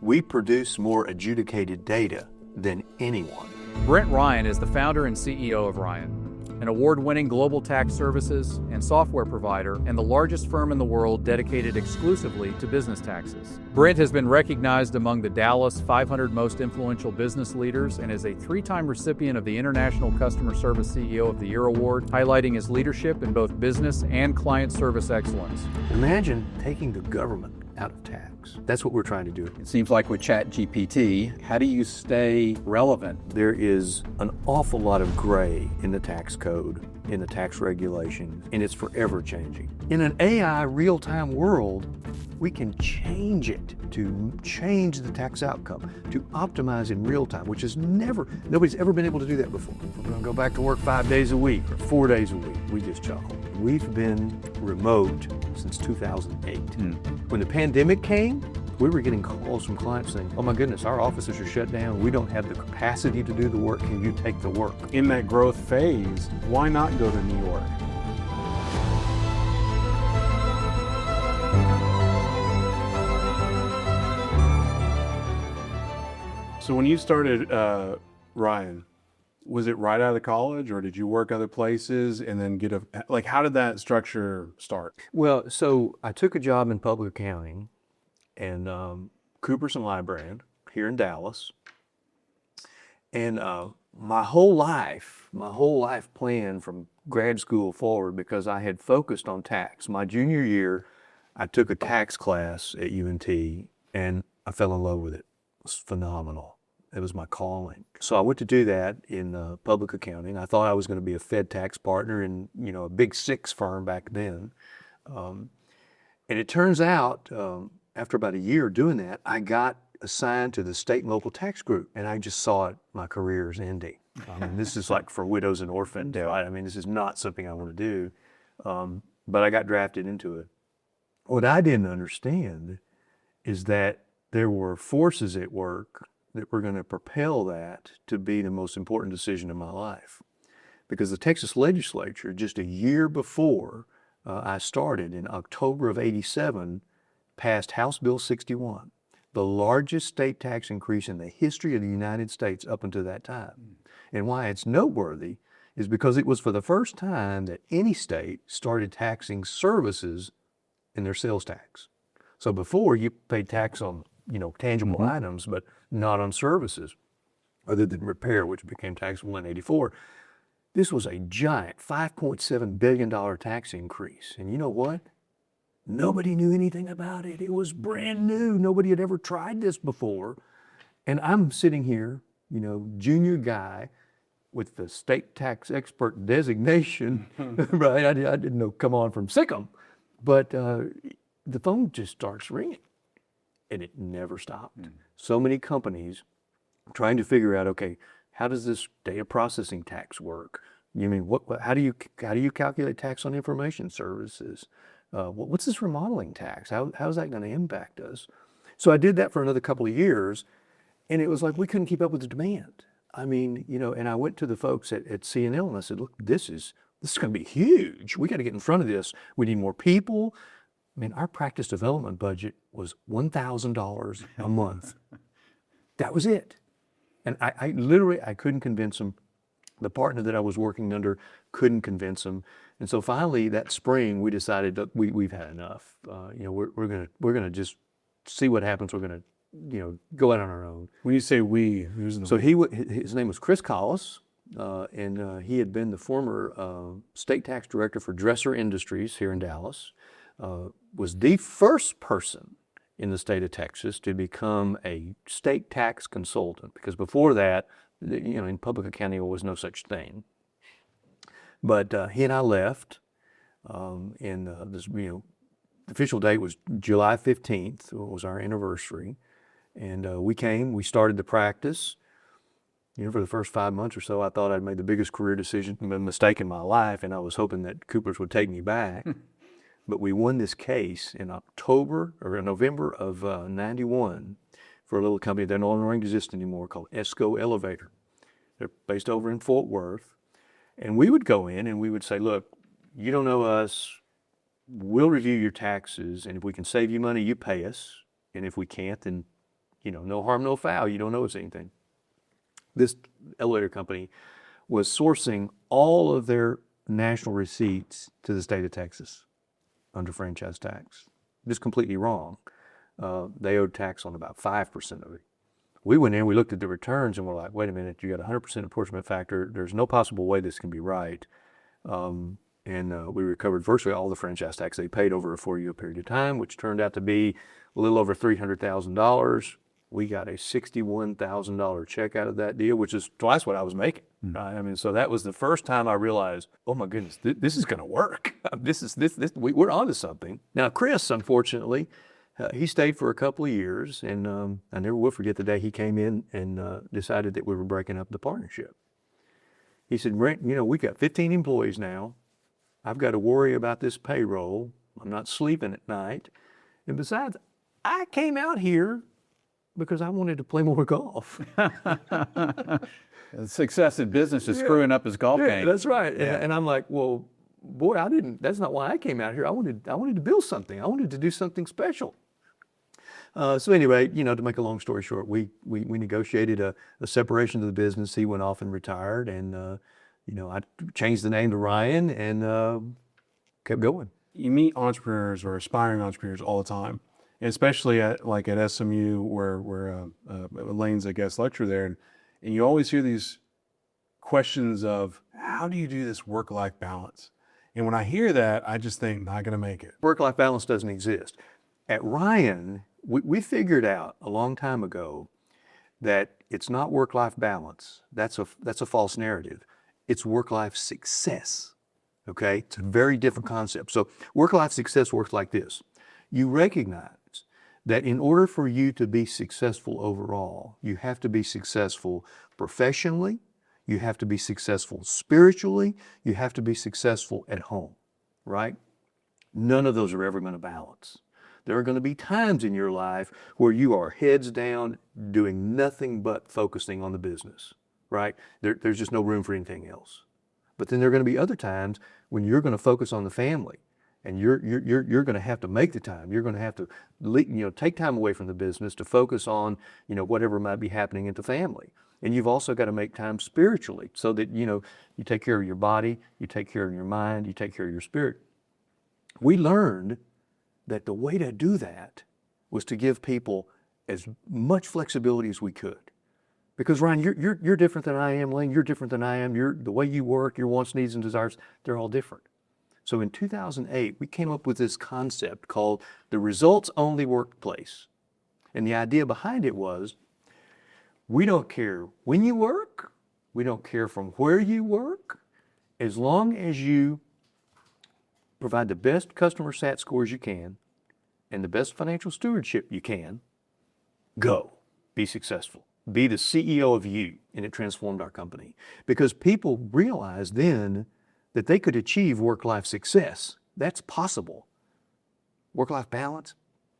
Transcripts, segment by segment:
We produce more adjudicated data than anyone. Brint Ryan is the founder and CEO of Ryan, an award-winning global tax services and software provider and the largest firm in the world dedicated exclusively to business taxes. Brint has been recognized among the Dallas 500 most influential business leaders and is a 3-time recipient of the International Customer Service CEO of the Year Award, highlighting his leadership in both business and client service excellence. Imagine taking the government out of tax. That's what we're trying to do. It seems like with ChatGPT, how do you stay relevant? There is an awful lot of gray in the tax code, in the tax regulations, and it's forever changing. In an AI real-time world, we can change it to change the tax outcome, to optimize in real time, which is nobody's ever been able to do that before. We're going to go back to work 5 days a week or 4 days a week. We just chuckle. We've been remote since 2008. When the pandemic came, we were getting calls from clients saying, oh my goodness, our offices are shut down. We don't have the capacity to do the work. Can you take the work? In that growth phase, why not go to New York? So when you started Ryan, was it right out of the college, or did you work other places and then get how did that structure start? Well, so I took a job in public accounting and Coopers and Lybrand here in Dallas. And my whole life plan from grad school forward, because I had focused on tax. My junior year, I took a tax class at UNT and I fell in love with it. It was phenomenal. It was my calling. So I went to do that in public accounting. I thought I was going to be a Fed tax partner in, a big 6 firm back then. And it turns out, after about a year doing that, I got assigned to the state and local tax group, and I just saw it, my career is ending. I mean, this is like for widows and orphans. I mean, this is not something I want to do. But I got drafted into it. What I didn't understand is that there were forces at work that were going to propel that to be the most important decision in my life. Because the Texas legislature, just a year before I started, in October of '87, passed House Bill 61, the largest state tax increase in the history of the United States up until that time. And why it's noteworthy is because it was for the first time that any state started taxing services in their sales tax. So before, you paid tax on tangible items, but not on services, other than repair, which became taxable in '84. This was a giant $5.7 billion tax increase. And you know what? Nobody knew anything about it. It was brand new. Nobody had ever tried this before. And I'm sitting here, junior guy with the state tax expert designation, right? I didn't know come on from Sikkim, but the phone just starts ringing. And it never stopped. So many companies trying to figure out, okay, how does this data processing tax work? You mean how do you calculate tax on information services? What's this remodeling tax? How's that going to impact us? So I did that for another couple of years, and it was like we couldn't keep up with the demand. I mean, and I went to the folks at CNL and I said, look, this is going to be huge. We got to get in front of this. We need more people. I mean, our practice development budget was $1,000 a month. That was it. And I literally couldn't convince them. The partner that I was working under couldn't convince them. And so finally that spring we decided that we've had enough. We're gonna just see what happens. We're gonna go out on our own. When you say we, who's the his name was Chris Collis, and he had been the former state tax director for Dresser Industries here in Dallas. Was the first person in the state of Texas to become a state tax consultant, because before that, in public accounting there was no such thing. But he and I left, and this, the official date was July 15th, was our anniversary, and we started the practice. For the first 5 months or so, I thought I'd made the biggest career mistake in my life, and I was hoping that Coopers would take me back. But we won this case in November of '91 for a little company that no longer exists anymore called ESCO Elevator. They're based over in Fort Worth. And we would go in and we would say, look, you don't know us, we'll review your taxes, and if we can save you money, you pay us. And if we can't, then no harm, no foul. You don't owe us anything. This elevator company was sourcing all of their national receipts to the state of Texas under franchise tax. Just completely wrong. They owed tax on about 5% of it. We went in, we looked at the returns, and we're like, wait a minute, you got a 100% apportionment factor. There's no possible way this can be right. We recovered virtually all the franchise tax they paid over a 4-year period of time, which turned out to be a little over $300,000. We got a $61,000 check out of that deal, which is twice what I was making. Right? I mean, so that was the first time I realized, oh my goodness, this is going to work. We're onto something. Now, Chris, unfortunately, he stayed for a couple of years, and I never will forget the day he came in and decided that we were breaking up the partnership. He said, Brent, we got 15 employees now. I've got to worry about this payroll. I'm not sleeping at night. And besides, I came out here because I wanted to play more golf. Success in business is screwing up his golf game. That's right. Yeah. And I'm like, well, boy, that's not why I came out here. I wanted to build something. I wanted to do something special. So anyway, to make a long story short, we negotiated a separation of the business. He went off and retired, and I changed the name to Ryan and kept going. You meet entrepreneurs or aspiring entrepreneurs all the time, and especially at SMU where Elaine's a guest lecturer there, and you always hear these questions of how do you do this work-life balance? And when I hear that, I just think not going to make it. Work-life balance doesn't exist. At Ryan, we figured out a long time ago that it's not work-life balance. That's a false narrative. It's work-life success. Okay, it's a very different concept. So work-life success works like this. You recognize that in order for you to be successful overall, you have to be successful professionally, you have to be successful spiritually, you have to be successful at home, right? None of those are ever going to balance. There are going to be times in your life where you are heads down, doing nothing but focusing on the business, right? There's just no room for anything else. But then there are going to be other times when you're going to focus on the family, and you're going to have to make the time. You're going to have to take time away from the business to focus on whatever might be happening at the family. And you've also got to make time spiritually so that you take care of your body, you take care of your mind, you take care of your spirit. We learned that the way to do that was to give people as much flexibility as we could. Because Ryan, you're different than I am. Lane, you're different than I am. The way you work, your wants, needs, and desires, they're all different. So in 2008, we came up with this concept called the results-only workplace. And the idea behind it was, we don't care when you work, we don't care from where you work, as long as you provide the best customer sat scores you can and the best financial stewardship you can, go, be successful. Be the CEO of you. And it transformed our company because people realized then that they could achieve work-life success. That's possible. Work-life balance,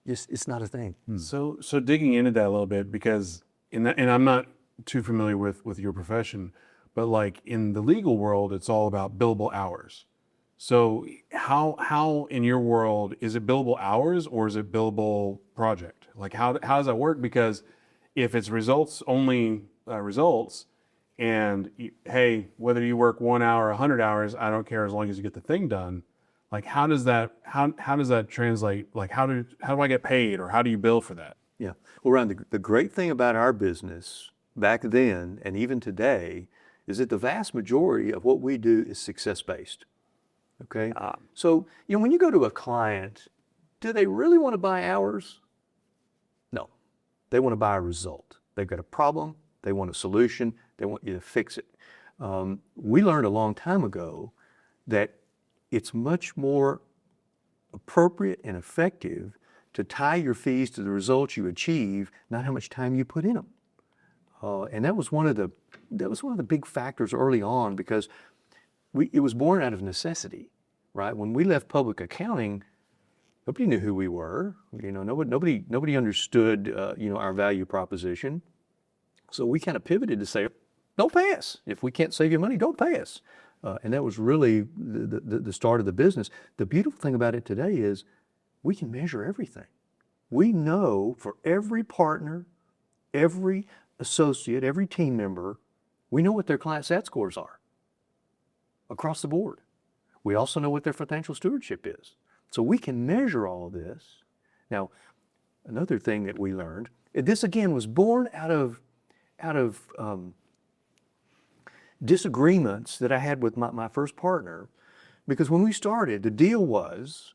it's not a thing. So digging into that a little bit, because and I'm not too familiar with your profession, but in the legal world, it's all about billable hours. So how in your world is it billable hours or is it billable project? How does that work? Because if it's results only results, and hey, whether you work 1 hour or 100 hours, I don't care as long as you get the thing done. How does that translate? How do I get paid, or how do you bill for that? Yeah. Well, Ryan, the great thing about our business back then and even today is that the vast majority of what we do is success-based. Okay. So when you go to a client, do they really want to buy hours? No. They want to buy a result. They've got a problem. They want a solution. They want you to fix it. We learned a long time ago that it's much more appropriate and effective to tie your fees to the results you achieve, not how much time you put in them. And that was one of the big factors early on, because it was born out of necessity, right? When we left public accounting, nobody knew who we were. Nobody understood our value proposition. So we kind of pivoted to say, don't pay us. If we can't save you money, don't pay us. And that was really the start of the business. The beautiful thing about it today is we can measure everything. We know for every partner, every associate, every team member, we know what their client sat scores are across the board. We also know what their financial stewardship is. So we can measure all of this. Now, another thing that we learned, this again was born out of disagreements that I had with my first partner, because when we started, the deal was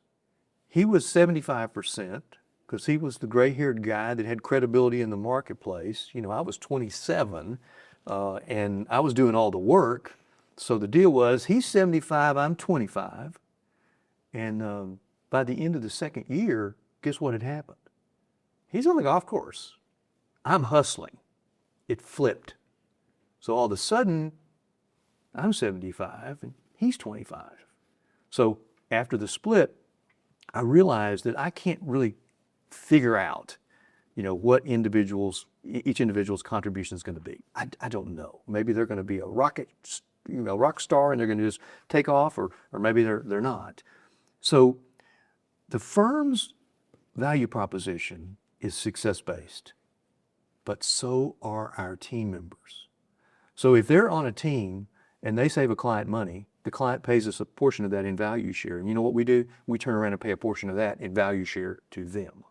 he was 75% because he was the gray-haired guy that had credibility in the marketplace. You know, I was 27 and I was doing all the work. So the deal was he's 75, I'm 25. And by the end of the second year, guess what had happened? He's on the golf course. I'm hustling. It flipped. So all of a sudden, I'm 75 and he's 25. So after the split, I realized that I can't really figure out, you know, what each individual's contribution is going to be. I don't know. Maybe they're going to be a rock star and they're going to just take off, or maybe they're not. So the firm's value proposition is success-based, but so are our team members. So if they're on a team and they save a client money, the client pays us a portion of that in value share. And you know what we do? We turn around and pay a portion of that in value share to them.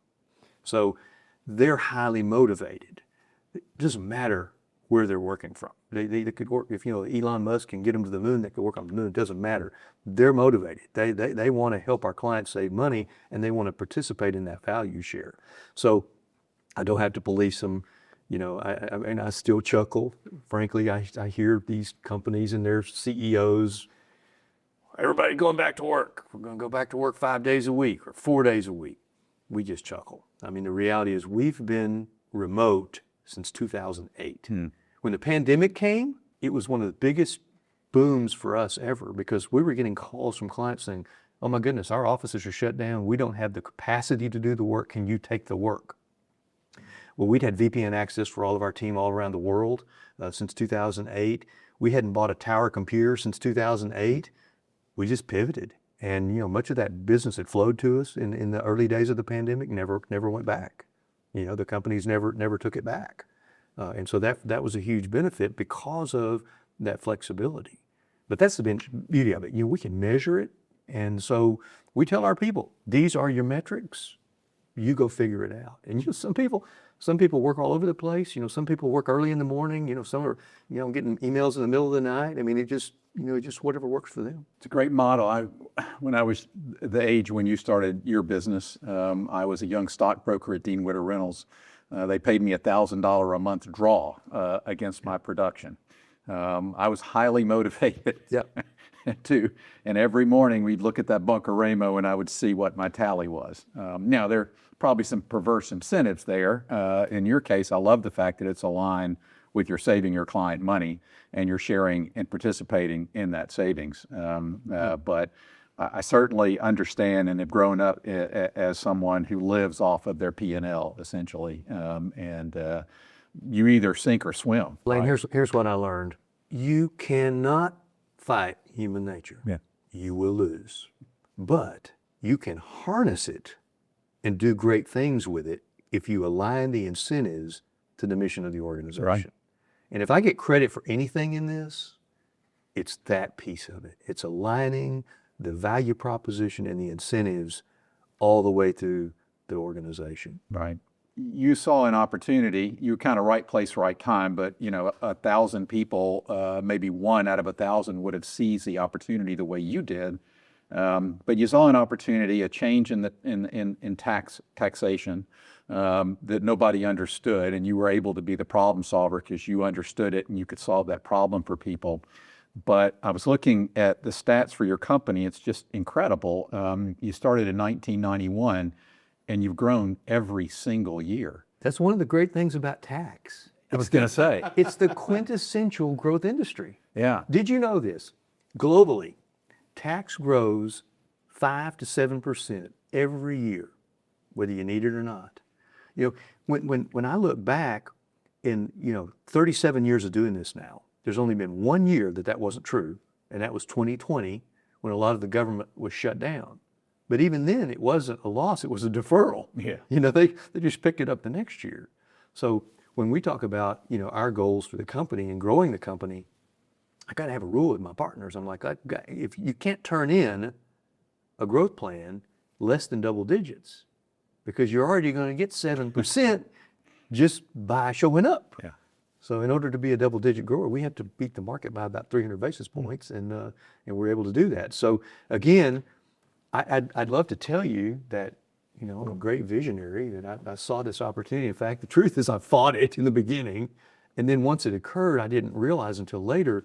So they're highly motivated. It doesn't matter where they're working from. They could work, if Elon Musk can get them to the moon, they could work on the moon. It doesn't matter. They're motivated. They want to help our clients save money, and they want to participate in that value share. So I don't have to police them. I mean, I still chuckle. Frankly, I hear these companies and their CEOs, everybody going back to work. We're going to go back to work 5 days a week or 4 days a week. We just chuckle. I mean, the reality is we've been remote since 2008. When the pandemic came, it was one of the biggest booms for us ever, because we were getting calls from clients saying, oh my goodness, our offices are shut down. We don't have the capacity to do the work. Can you take the work? Well, we'd had VPN access for all of our team all around the world since 2008. We hadn't bought a tower computer since 2008. We just pivoted. And much of that business that flowed to us in the early days of the pandemic never went back. The companies never took it back. And so that was a huge benefit because of that flexibility. But that's the beauty of it. We can measure it. And so we tell our people, these are your metrics. You go figure it out. And some people work all over the place. Some people work early in the morning. Some are, getting emails in the middle of the night. I mean, it just whatever works for them. It's a great model. When I was the age when you started your business, I was a young stockbroker at Dean Witter Reynolds. They paid me $1,000 a month draw against my production. I was highly motivated and every morning we'd look at that bunker Ramo and I would see what my tally was. Now there are probably some perverse incentives there. In your case, I love the fact that it's aligned with your saving your client money and you're sharing and participating in that savings. But I certainly understand and have grown up as someone who lives off of their P&L essentially. You either sink or swim. Lane, right? here's what I learned. You cannot fight human nature. Yeah. You will lose. But you can harness it and do great things with it if you align the incentives to the mission of the organization. Right. And if I get credit for anything in this, it's that piece of it. It's aligning the value proposition and the incentives all the way through the organization. Right. You saw an opportunity. You were kind of right place, right time. But 1,000 people, maybe 1 out of 1,000 would have seized the opportunity the way you did. But you saw an opportunity, a change in taxation that nobody understood, and you were able to be the problem solver because you understood it and you could solve that problem for people. But I was looking at the stats for your company. It's just incredible. You started in 1991, and you've grown every single year. That's one of the great things about tax. I was going to say. It's the quintessential growth industry. Yeah. Did you know this? Globally, tax grows 5 to 7% every year, whether you need it or not. When I look back in 37 years of doing this now, there's only been 1 year that wasn't true, and that was 2020, when a lot of the government was shut down. But even then, it wasn't a loss; it was a deferral. Yeah. They just picked it up the next year. So when we talk about, our goals for the company and growing the company, I got to have a rule with my partners. I'm like, if you can't turn in a growth plan less than double digits, because you're already going to get 7% just by showing up. Yeah. So in order to be a double-digit grower, we have to beat the market by about 300 basis points, and we're able to do that. So again, I'd love to tell you that, I'm a great visionary, that I saw this opportunity. In fact, the truth is I fought it in the beginning, and then once it occurred, I didn't realize until later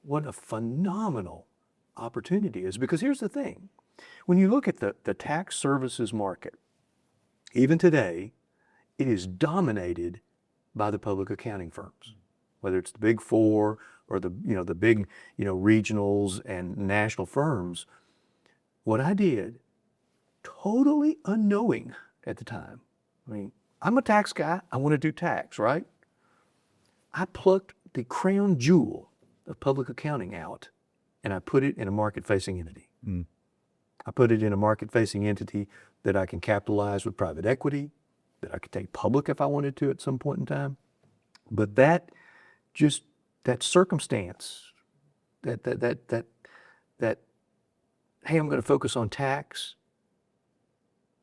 what a phenomenal opportunity is. Because here's the thing, when you look at the tax services market, even today, it is dominated by the public accounting firms, whether it's the big four or the big, regionals and national firms. What I did, totally unknowing at the time, I'm a tax guy, I want to do tax, right? I plucked the crown jewel of public accounting out and I put it in a market-facing entity. I put it in a market-facing entity that I can capitalize with private equity, that I could take public if I wanted to at some point in time. But that circumstance, that hey, I'm going to focus on tax,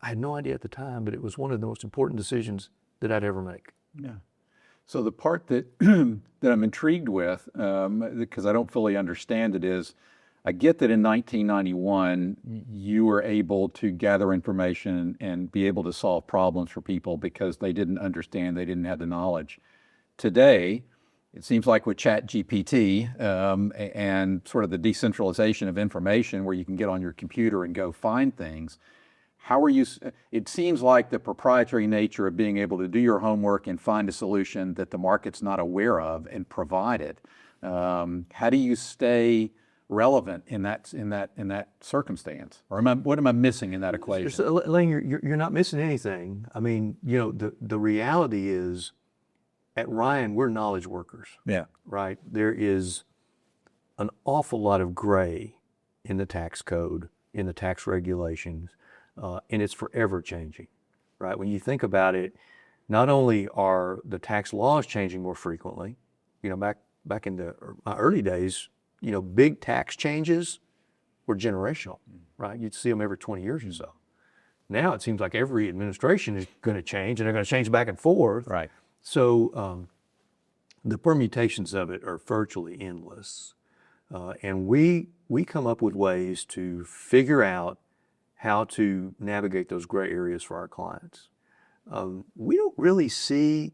I had no idea at the time, but it was one of the most important decisions that I'd ever make. Yeah. So the part that that I'm intrigued with, because I don't fully understand it, is I get that in 1991 you were able to gather information and be able to solve problems for people because they didn't understand, they didn't have the knowledge. Today, it seems like with ChatGPT and sort of the decentralization of information where you can get on your computer and go find things, how are you, it seems like the proprietary nature of being able to do your homework and find a solution that the market's not aware of and provide it. How do you stay relevant in that circumstance? Or what am I missing in that equation? So, Lane, you're not missing anything. The reality is, at Ryan, we're knowledge workers. Yeah. Right? There is an awful lot of gray in the tax code, in the tax regulations, and it's forever changing. Right? When you think about it, not only are the tax laws changing more frequently, back in my early days, big tax changes were generational, right? You'd see them every 20 years or so. Now it seems like every administration is going to change, and they're going to change back and forth. Right. So the permutations of it are virtually endless. And we come up with ways to figure out how to navigate those gray areas for our clients. We don't really see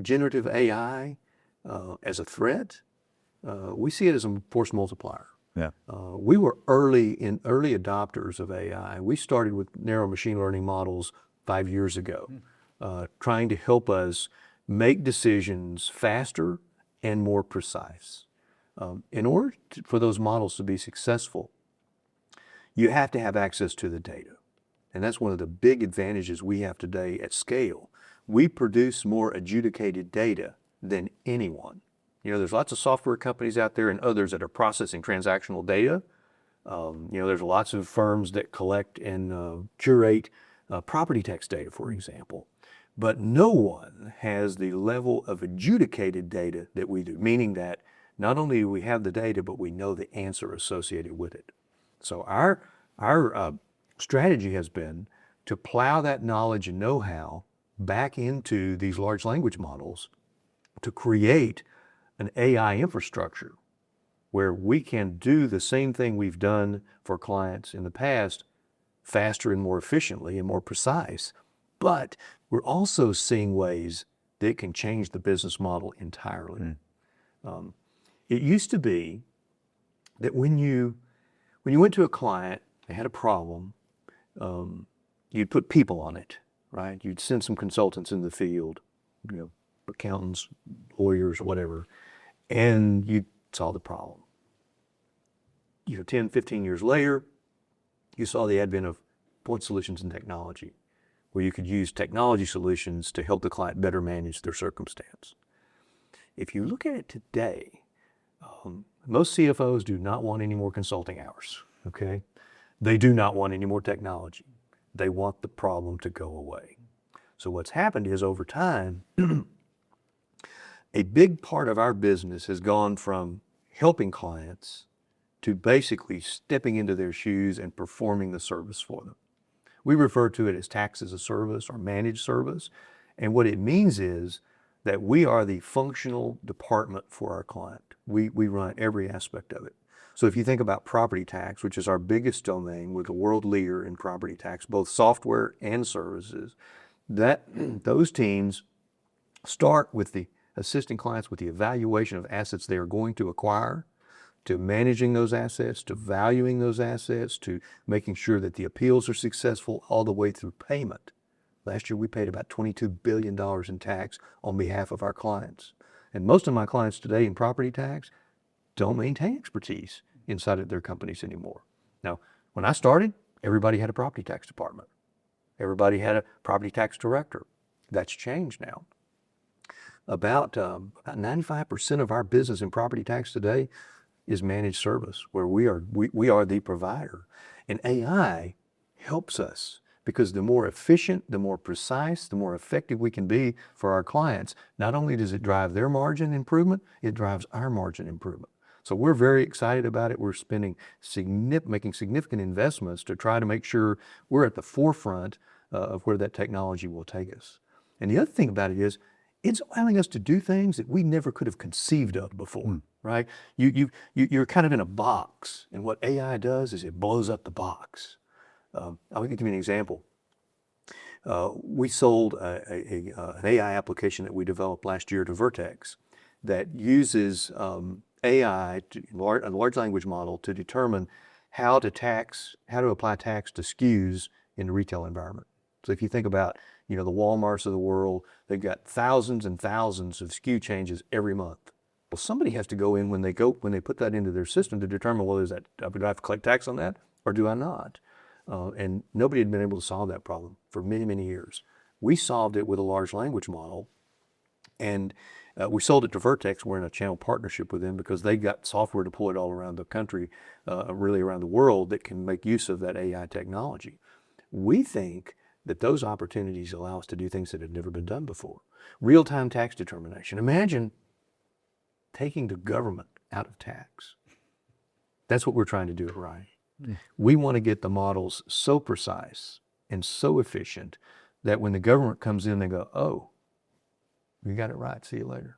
generative AI as a threat. We see it as a force multiplier. Yeah. We were early adopters of AI. We started with narrow machine learning models 5 years ago, trying to help us make decisions faster and more precise. In order for those models to be successful, you have to have access to the data. And that's one of the big advantages we have today at scale. We produce more adjudicated data than anyone. There's lots of software companies out there and others that are processing transactional data. There's lots of firms that collect and curate property tax data, for example. But no one has the level of adjudicated data that we do, meaning that not only do we have the data, but we know the answer associated with it. So our strategy has been to plow that knowledge and know-how back into these large language models to create an AI infrastructure where we can do the same thing we've done for clients in the past faster and more efficiently and more precise. But we're also seeing ways that it can change the business model entirely. It used to be that when you went to a client, they had a problem, you'd put people on it, right? You'd send some consultants in the field, accountants, lawyers, whatever, and you'd solve the problem. 10, 15 years later, you saw the advent of point solutions and technology, where you could use technology solutions to help the client better manage their circumstance. If you look at it today, most CFOs do not want any more consulting hours, okay? They do not want any more technology. They want the problem to go away. So what's happened is over time, a big part of our business has gone from helping clients to basically stepping into their shoes and performing the service for them. We refer to it as tax as a service or managed service. And what it means is that we are the functional department for our client. We run every aspect of it. So if you think about property tax, which is our biggest domain, we're the world leader in property tax, both software and services, those teams start with the assisting clients with the evaluation of assets they are going to acquire, to managing those assets, to valuing those assets, to making sure that the appeals are successful all the way through payment. Last year we paid about $22 billion in tax on behalf of our clients. And most of my clients today in property tax don't maintain expertise inside of their companies anymore. Now, when I started, everybody had a property tax department. Everybody had a property tax director. That's changed now. About 95% of our business in property tax today is managed service, where we are the provider. And AI helps us because the more efficient, the more precise, the more effective we can be for our clients, not only does it drive their margin improvement, it drives our margin improvement. So we're very excited about it. We're making significant investments to try to make sure we're at the forefront of where that technology will take us. And the other thing about it is, it's allowing us to do things that we never could have conceived of before, right? You're kind of in a box, and what AI does is it blows up the box. I'll give you an example. We sold an AI application that we developed last year to Vertex that uses AI, a large language model, to determine how to apply tax to SKUs in the retail environment. So if you think about, the Walmarts of the world, they've got thousands and thousands of SKU changes every month. Well, somebody has to go in when they put that into their system to determine, well, do I have to collect tax on that or do I not? And nobody had been able to solve that problem for many, many years. We solved it with a large language model, and we sold it to Vertex. We're in a channel partnership with them because they got software deployed all around the country, really around the world, that can make use of that AI technology. We think that those opportunities allow us to do things that have never been done before. Real-time tax determination. Imagine taking the government out of tax. That's what we're trying to do at Ryan. We want to get the models so precise and so efficient that when the government comes in, they go, oh, you got it right, see you later.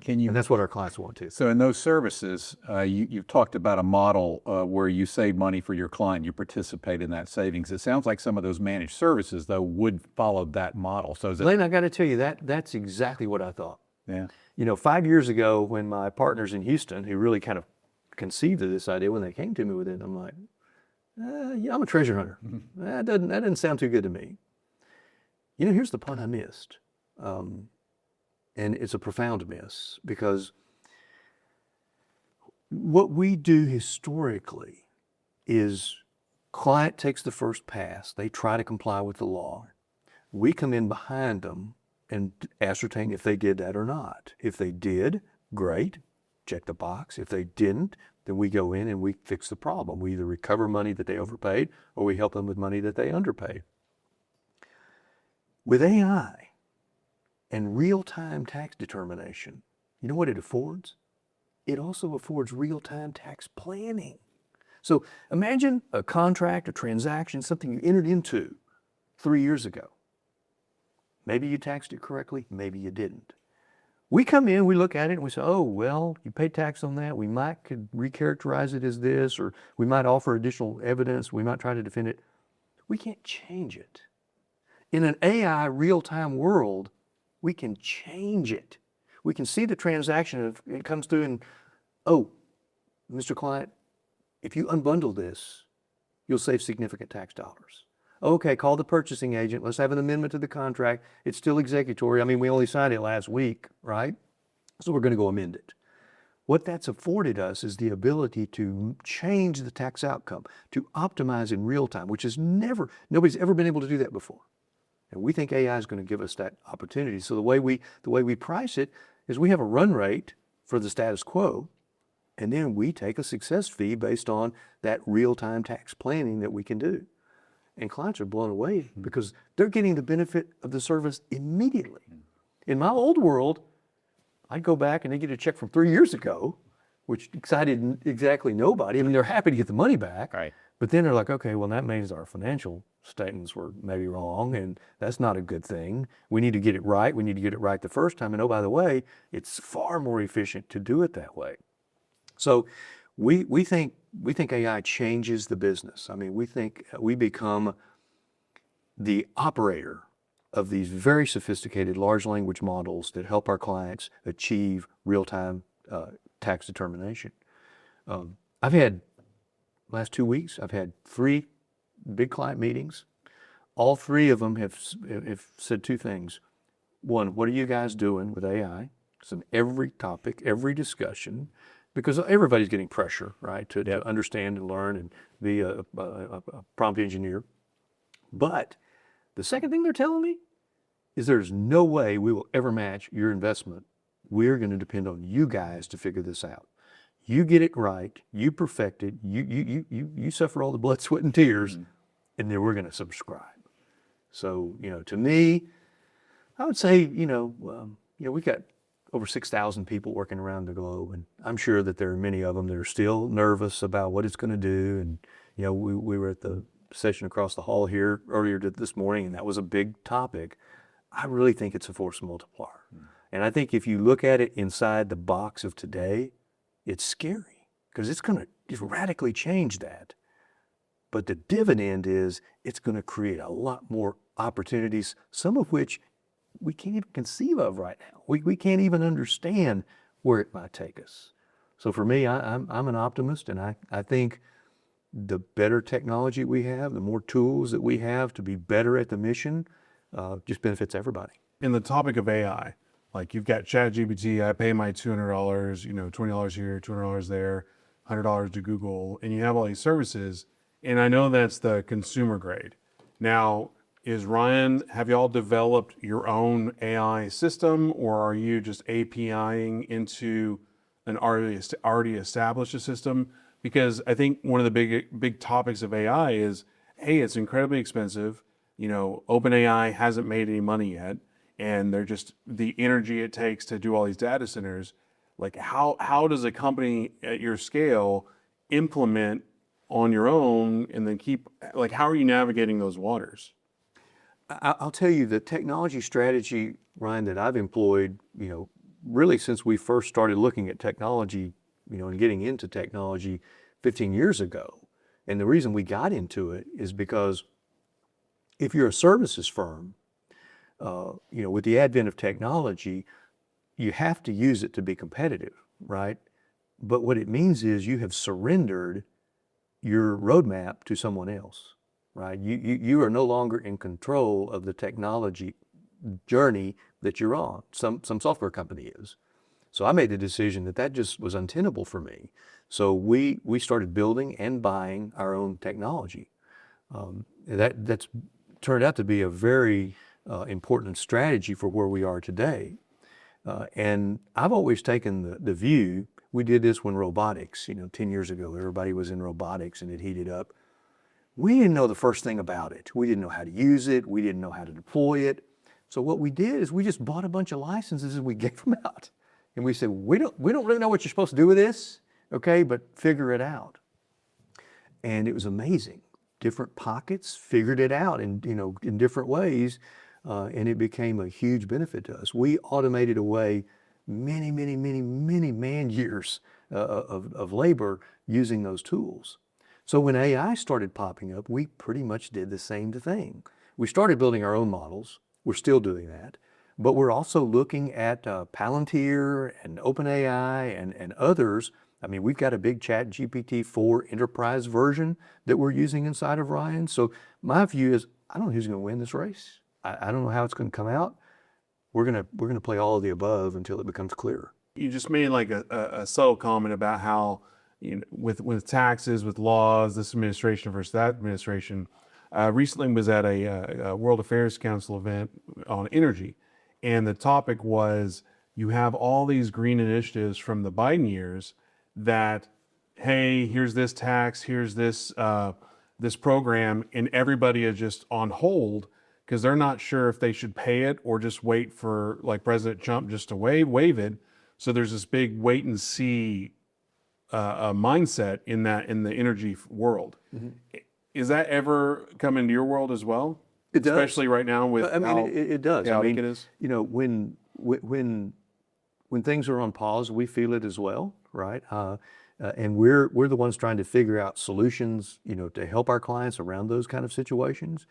And that's what our clients want to. So in those services, you've talked about a model where you save money for your client, you participate in that savings. It sounds like some of those managed services, though, would follow that model. So Lane, I got to tell you, that's exactly what I thought. Yeah. 5 years ago, when my partners in Houston, who really kind of conceived of this idea, when they came to me with it, I'm like, yeah, I'm a treasure hunter. That doesn't sound too good to me. Here's the part I missed. And it's a profound miss, because what we do historically is client takes the first pass. They try to comply with the law. We come in behind them and ascertain if they did that or not. If they did, great, check the box. If they didn't, then we go in and we fix the problem. We either recover money that they overpaid or we help them with money that they underpaid. With AI and real-time tax determination, you know what it affords? It also affords real-time tax planning. So imagine a contract, a transaction, something you entered into 3 years ago. Maybe you taxed it correctly, maybe you didn't. We come in, we look at it, and we say, oh, well, you paid tax on that. We could recharacterize it as this, or we might offer additional evidence. We might try to defend it. We can't change it. In an AI real-time world, we can change it. We can see the transaction, if it comes through and, oh, Mr. Client, if you unbundle this, you'll save significant tax dollars. Okay, call the purchasing agent. Let's have an amendment to the contract. It's still executory. We only signed it last week, right? So we're going to go amend it. What that's afforded us is the ability to change the tax outcome, to optimize in real time, which is nobody's ever been able to do that before. And we think AI is going to give us that opportunity. So the way we price it is we have a run rate for the status quo, and then we take a success fee based on that real-time tax planning that we can do. And clients are blown away because they're getting the benefit of the service immediately. In my old world, I'd go back and they get a check from 3 years ago, which excited exactly nobody. I mean, they're happy to get the money back. Right. But then they're like, okay, well, that means our financial statements were maybe wrong, and that's not a good thing. We need to get it right. We need to get it right the first time. And oh, by the way, it's far more efficient to do it that way. So we think AI changes the business. I mean, we think we become the operator of these very sophisticated large language models that help our clients achieve real-time tax determination. I've had, last 2 weeks, I've had 3 big client meetings. All 3 of them have said 2 things. One, what are you guys doing with AI? It's in every topic, every discussion, because everybody's getting pressure, right, to understand and learn and be a prompt engineer. But the second thing they're telling me is there's no way we will ever match your investment. We're going to depend on you guys to figure this out. You get it right, you perfect it, you suffer all the blood, sweat, and tears, and then we're going to subscribe. So, to me, I would say, we've got over 6,000 people working around the globe, and I'm sure that there are many of them that are still nervous about what it's going to do. And, we were at the session across the hall here earlier this morning, and that was a big topic. I really think it's a force multiplier. And I think if you look at it inside the box of today, it's scary because it's going to just radically change that. But the dividend is it's going to create a lot more opportunities, some of which we can't even conceive of right now. We can't even understand where it might take us. So for me, I'm an optimist, and I think the better technology we have, the more tools that we have to be better at the mission, just benefits everybody. In the topic of AI, like you've got ChatGPT, I pay my $200, $20 here, $200 there, $100 to Google, and you have all these services, and I know that's the consumer grade. Now, have y'all developed your own AI system, or are you just APIing into an already established system? Because I think one of the big topics of AI is, hey, it's incredibly expensive. OpenAI hasn't made any money yet, and they're just the energy it takes to do all these data centers. Like, how does a company at your scale implement on your own, and then how are you navigating those waters? I'll tell you the technology strategy, Ryan, that I've employed, really since we first started looking at technology, and getting into technology 15 years ago. And the reason we got into it is because if you're a services firm, with the advent of technology, you have to use it to be competitive, right? But what it means is you have surrendered your roadmap to someone else, right? You are no longer in control of the technology journey that you're on. Some software company is. So I made the decision that just was untenable for me. So we started building and buying our own technology. That's turned out to be a very important strategy for where we are today. And I've always taken the view, we did this when robotics, 10 years ago, everybody was in robotics and it heated up. We didn't know the first thing about it. We didn't know how to use it. We didn't know how to deploy it. So what we did is we just bought a bunch of licenses and we gave them out. And we said, we don't really know what you're supposed to do with this, okay, but figure it out. And it was amazing. Different pockets figured it out in different ways, and it became a huge benefit to us. We automated away many man years of labor using those tools. So when AI started popping up, we pretty much did the same thing. We started building our own models. We're still doing that. But we're also looking at Palantir and OpenAI and others. I mean, we've got a big ChatGPT 4 enterprise version that we're using inside of Ryan. So my view is, I don't know who's going to win this race. I don't know how it's going to come out. We're going to play all of the above until it becomes clearer. You just made like a subtle comment about how, with taxes, with laws, this administration versus that administration. Recently was at a World Affairs Council event on energy. And the topic was, you have all these green initiatives from the Biden years that, hey, here's this tax, here's this program, and everybody is just on hold because they're not sure if they should pay it or just wait for like President Trump just to waive it. So there's this big wait and see mindset in the energy world. Is that ever come into your world as well? It does. Especially right now with I mean, how it does. I chaotic mean, it is. you know, when things are on pause, we feel it as well, right? And we're the ones trying to figure out solutions, you know, to help our clients around those kind of situations.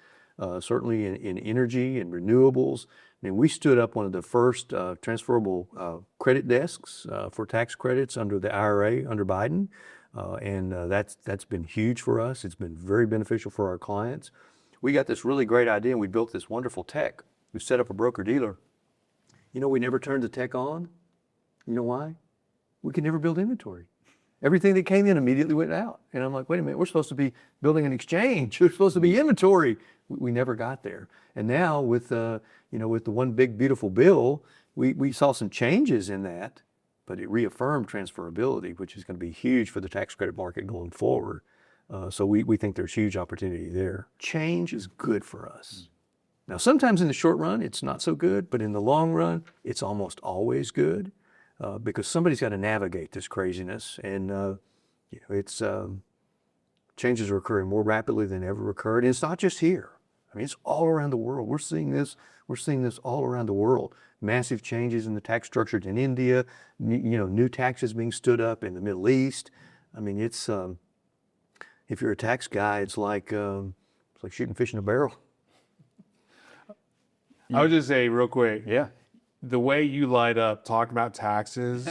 Certainly in energy and renewables. I mean, we stood up one of the first transferable credit desks for tax credits under the IRA under Biden, and that's been huge for us. It's been very beneficial for our clients. We got this really great idea, and we built this wonderful tech. We set up a broker dealer. You know, we never turned the tech on. You know why? We could never build inventory. Everything that came in immediately went out. And I'm like, wait a minute, we're supposed to be building an exchange. We're supposed to be inventory. We never got there. And now with the one big beautiful bill, we saw some changes in that, but it reaffirmed transferability, which is going to be huge for the tax credit market going forward. So we think there's huge opportunity there. Change is good for us. Now, sometimes in the short run, it's not so good, but in the long run, it's almost always good. Because somebody's got to navigate this craziness, and it's changes are occurring more rapidly than ever occurred. And it's not just here. I mean, it's all around the world. We're seeing this all around the world. Massive changes in the tax structure in India. New taxes being stood up in the Middle East. I mean, it's if you're a tax guy, it's like shooting fish in a barrel. I would just say real quick. Yeah. The way you light up talking about taxes,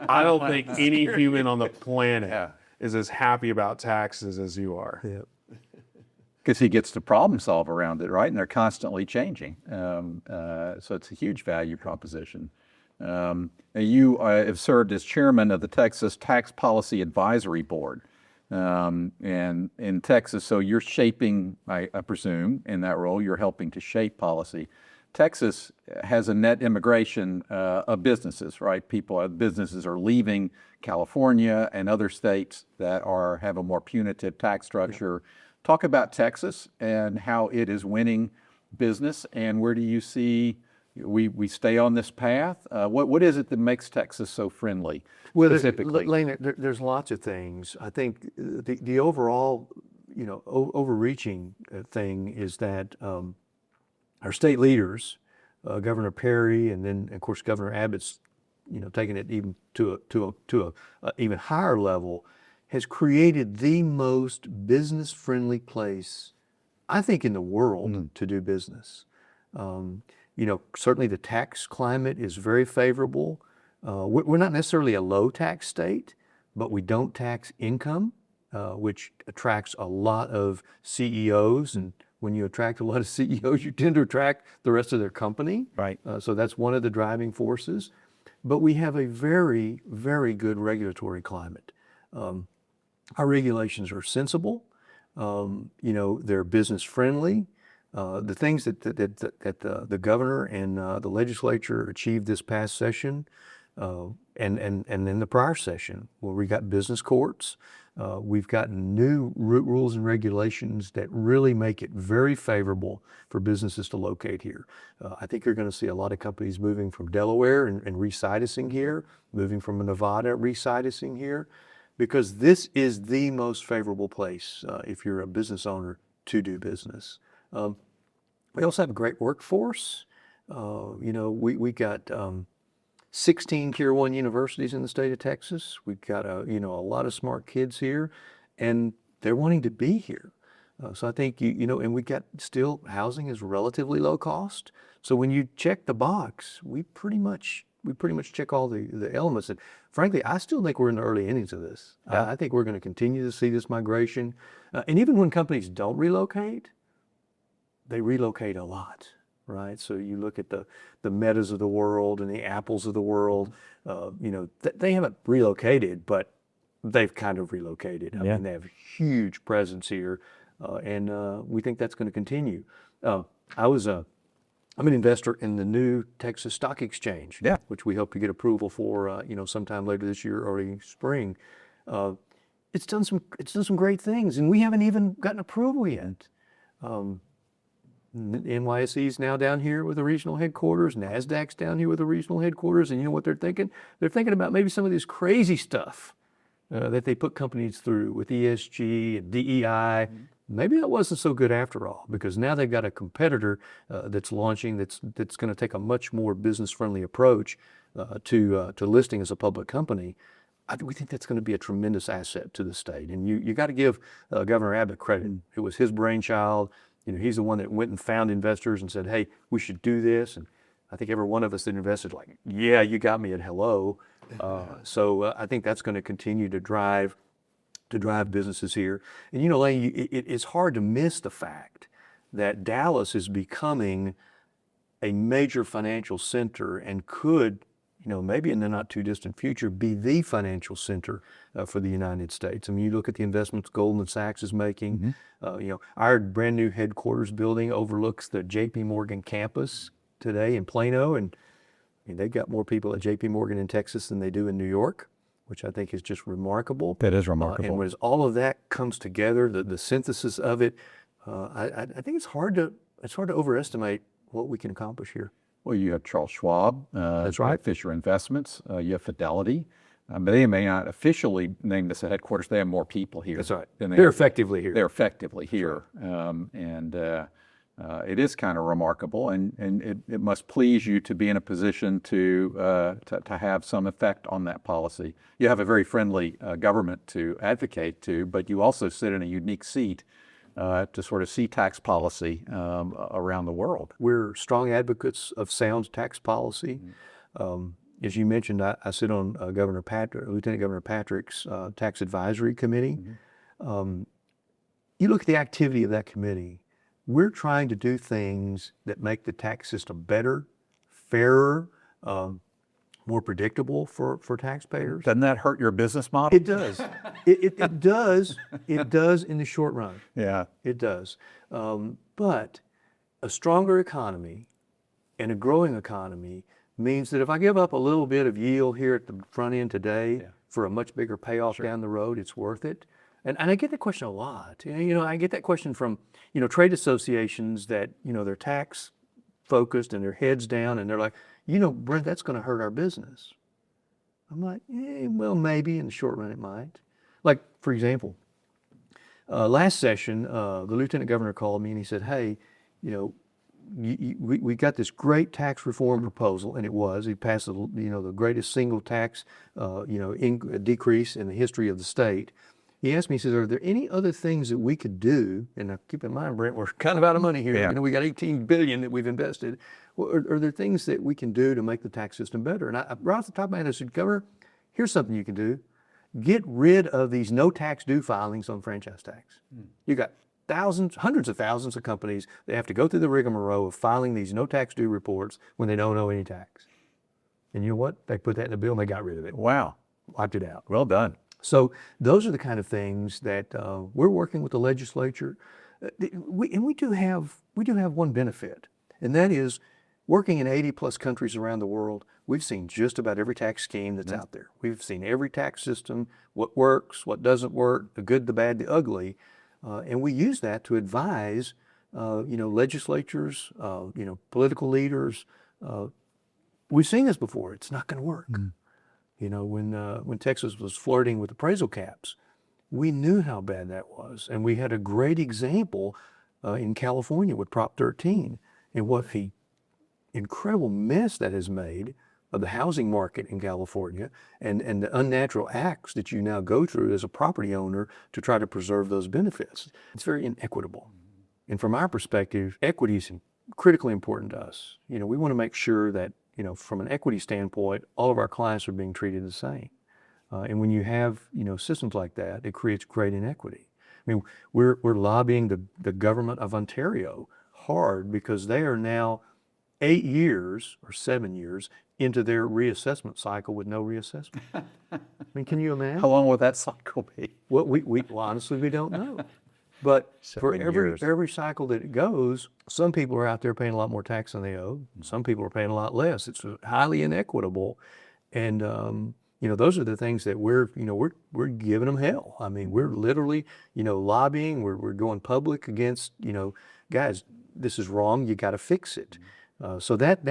I don't think any human on the planet is as happy about taxes as you are. Yep. Because he gets to problem solve around it, right? And they're constantly changing. So it's a huge value proposition. You have served as chairman of the Texas Tax Policy Advisory Board. And in Texas, so you're shaping, I presume, in that role, you're helping to shape policy. Texas has a net immigration of businesses, right? Businesses are leaving California and other states that have a more punitive tax structure. Yeah. Talk about Texas and how it is winning business, and where do you see we stay on this path? What is it that makes Texas so friendly specifically? Lane, there's lots of things. I think the overall, overreaching thing is that our state leaders, Governor Perry, and then of course Governor Abbott's, taking it even to a even higher level, has created the most business-friendly place, I think, in the world to do business. Certainly the tax climate is very favorable. We're not necessarily a low tax state, but we don't tax income, which attracts a lot of CEOs, and when you attract a lot of CEOs, you tend to attract the rest of their company. Right. So that's one of the driving forces. But we have a very, very good regulatory climate. Our regulations are sensible. They're business friendly. The things that the governor and the legislature achieved this past session, and in the prior session, where we got business courts. We've gotten new rules and regulations that really make it very favorable for businesses to locate here. I think you're going to see a lot of companies moving from Delaware and resiticing here, moving from Nevada, resiticing here, because this is the most favorable place if you're a business owner to do business. We also have a great workforce. We got 16 Tier 1 universities in the state of Texas. We've got a lot of smart kids here, and they're wanting to be here. So I think and we got still housing is relatively low cost. So when you check the box, we pretty much check all the elements. And frankly, I still think we're in the early innings of this. Yeah. I think we're going to continue to see this migration. And even when companies don't relocate, they relocate a lot. Right, so you look at the Metas of the world and the Apples of the world. They haven't relocated, but they've kind of relocated. I mean, they have a huge presence here, and we think that's going to continue. I'm an investor in the new Texas Stock Exchange, which we hope to get approval for, sometime later this year, early spring. It's done some great things, and we haven't even gotten approval yet. NYSE's now down here with a regional headquarters. NASDAQ's down here with a regional headquarters. And you know what they're thinking? They're thinking about maybe some of this crazy stuff that they put companies through with ESG and DEI. Maybe that wasn't so good after all, because now they've got a competitor that's launching that's going to take a much more business-friendly approach to listing as a public company. We think that's going to be a tremendous asset to the state. And you got to give Governor Abbott credit. It was his brainchild. He's the one that went and found investors and said, hey, we should do this. And I think every one of us that invested like, yeah, you got me at hello. So I think that's going to continue to drive businesses here. And Lane, it's hard to miss the fact that Dallas is becoming a major financial center and could, maybe in the not too distant future, be the financial center for the United States. I mean, you look at the investments Goldman Sachs is making. Our brand new headquarters building overlooks the JP Morgan campus today in Plano, and they've got more people at JP Morgan in Texas than they do in New York, which I think is just remarkable. That is remarkable. And as all of that comes together, the synthesis of it, I think it's hard to overestimate what we can accomplish here. Well, you have Charles Schwab. That's right. Fisher Investments. You have Fidelity. But they may not officially name this a headquarters. They have more people here. That's right. They're effectively here. They're effectively here. It is kind of remarkable, and it must please you to be in a position to have some effect on that policy. You have a very friendly government to advocate to, but you also sit in a unique seat to sort of see tax policy around the world. We're strong advocates of sound tax policy. As you mentioned, I sit on Lieutenant Governor Patrick's tax advisory committee. You look at the activity of that committee. We're trying to do things that make the tax system better, fairer, more predictable for taxpayers. Doesn't that hurt your business model? It does. It does. It does in the short run. Yeah. It does. But a stronger economy and a growing economy means that if I give up a little bit of yield here at the front end today for a much bigger payoff down the road, it's worth it. And I get that question a lot. I get that question from, trade associations that, they're tax focused and their heads down and they're like, Brent, that's going to hurt our business. I'm like, well, maybe in the short run it might. Like, for example, last session, the Lieutenant Governor called me and he said, hey, we got this great tax reform proposal, and he passed the greatest single tax decrease in the history of the state. He asked me, he says, are there any other things that we could do? And now keep in mind, Brent, we're kind of out of money here. Yeah. We got $18 billion that we've invested. Well, are there things that we can do to make the tax system better? And I right off the top of my head, I said, Governor, here's something you can do. Get rid of these no tax due filings on franchise tax. You got hundreds of thousands of companies that have to go through the rigmarole of filing these no tax due reports when they don't owe any tax. And you know what? They put that in the bill and they got rid of it. Wow. Wiped it out. Well done. So those are the kind of things that we're working with the legislature. We do have one benefit, and that is working in 80 plus countries around the world. We've seen just about every tax scheme that's out there. We've seen every tax system, what works, what doesn't work, the good, the bad, the ugly, and we use that to advise, legislatures, political leaders. We've seen this before. It's not going to work. When Texas was flirting with appraisal caps, we knew how bad that was. And we had a great example in California with Prop 13 and what the incredible mess that has made of the housing market in California and the unnatural acts that you now go through as a property owner to try to preserve those benefits. It's very inequitable. And from our perspective, equity is critically important to us. We want to make sure that from an equity standpoint, all of our clients are being treated the same. And when you have, systems like that, it creates great inequity. I mean, we're lobbying the government of Ontario hard because they are now 8 years or 7 years into their reassessment cycle with no reassessment. I mean, can you imagine? How long will that cycle be? Well, well, honestly, we don't know. But for 7 years. every cycle that it goes, some people are out there paying a lot more tax than they owe. Some people are paying a lot less. It's highly inequitable, and those are the things that we're giving them hell. I mean, we're literally lobbying. We're going public against guys. this is wrong, you got to fix it. So that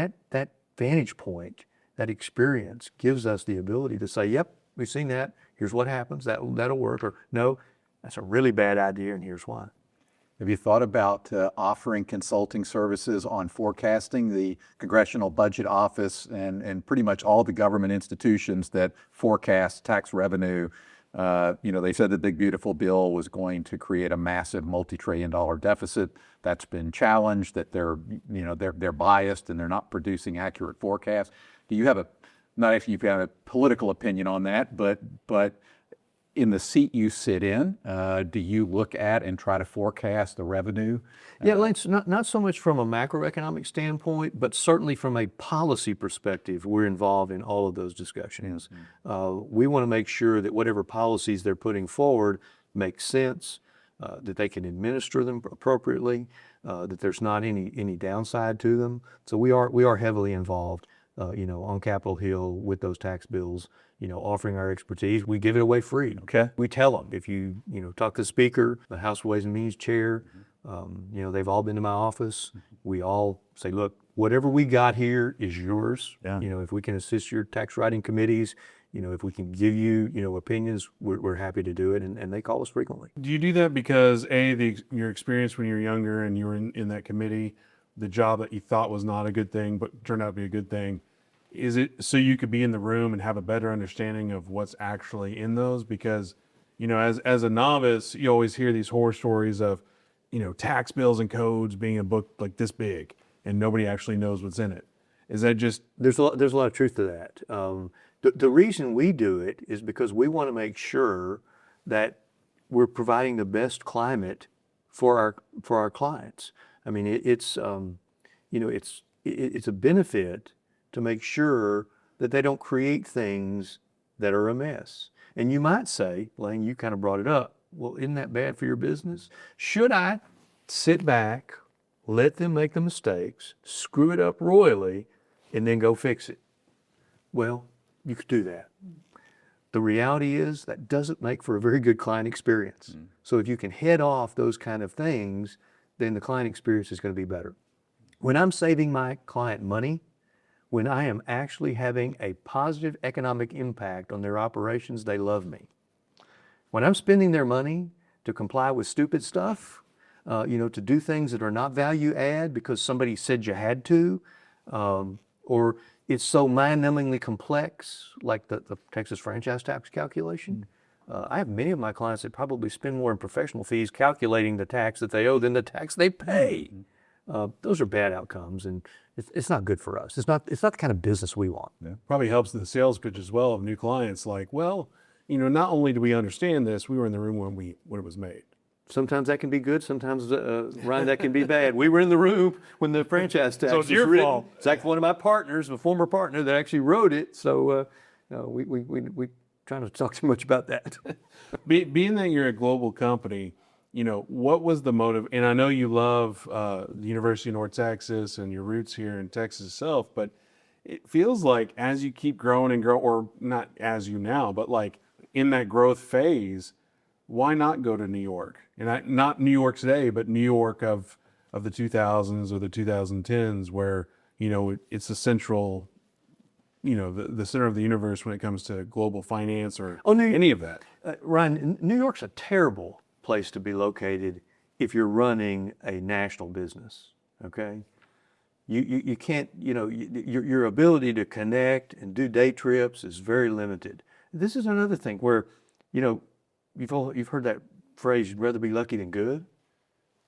vantage point, that experience gives us the ability to say, yep, we've seen that. Here's what happens. That'll work. Or no, that's a really bad idea, and here's why. Have you thought about offering consulting services on forecasting? The Congressional Budget Office and pretty much all the government institutions that forecast tax revenue, they said the Big Beautiful Bill was going to create a massive multi-trillion-dollar deficit. That's been challenged, that they're biased and they're not producing accurate forecasts. Do you have not if you've got a political opinion on that, but in the seat you sit in, do you look at and try to forecast the revenue? Yeah, Lance, not so much from a macroeconomic standpoint, but certainly from a policy perspective, we're involved in all of those discussions. We want to make sure that whatever policies they're putting forward make sense, that they can administer them appropriately, that there's not any downside to them. So we are heavily involved, on Capitol Hill with those tax bills. Offering our expertise. We give it away free. Okay. We tell them, if you, talk to the Speaker, the House Ways and Means Chair, they've all been to my office. We all say, look, whatever we got here is yours. Yeah. If we can assist your tax writing committees, if we can give you, opinions, we're happy to do it. And they call us frequently. Do you do that because your experience when you were younger and you were in that committee, the job that you thought was not a good thing but turned out to be a good thing? Is it so you could be in the room and have a better understanding of what's actually in those? Because, as a novice, you always hear these horror stories of, tax bills and codes being a book like this big and nobody actually knows what's in it. Is that just... There's a lot of truth to that. The reason we do it is because we want to make sure that we're providing the best climate for our clients. I mean, it's a benefit to make sure that they don't create things that are a mess. And you might say, Lane, you kind of brought it up, well, isn't that bad for your business? Should I sit back, let them make the mistakes, screw it up royally, and then go fix it? Well, you could do that. The reality is that doesn't make for a very good client experience. So if you can head off those kind of things, then the client experience is going to be better. When I'm saving my client money, when I am actually having a positive economic impact on their operations, they love me. When I'm spending their money to comply with stupid stuff, to do things that are not value add because somebody said you had to, or it's so mind-numbingly complex, like the Texas franchise tax calculation. I have many of my clients that probably spend more in professional fees calculating the tax that they owe than the tax they pay. Those are bad outcomes, and it's not good for us. It's not the kind of business we want. Yeah. Probably helps the sales pitch as well of new clients. Like, well, not only do we understand this, we were in the room when it was made. Sometimes that can be good. Sometimes, Ryan, that can be bad. We were in the room when the franchise tax was your written. fault. It's actually one of my partners, a former partner, that actually wrote it. So we trying to talk too much about that. Being that you're a global company, what was the motive? And I know you love the University of North Texas and your roots here in Texas itself, but it feels like as you keep growing and grow, or not as you now, but like in that growth phase, why not go to New York? And not New York today, but New York of the 2000s or the 2010s, where, it's the central, the center of the universe when it comes to global finance or any of that. Ryan, New York's a terrible place to be located if you're running a national business, okay? You can't, your ability to connect and do day trips is very limited. This is another thing where, you've heard that phrase, you'd rather be lucky than good.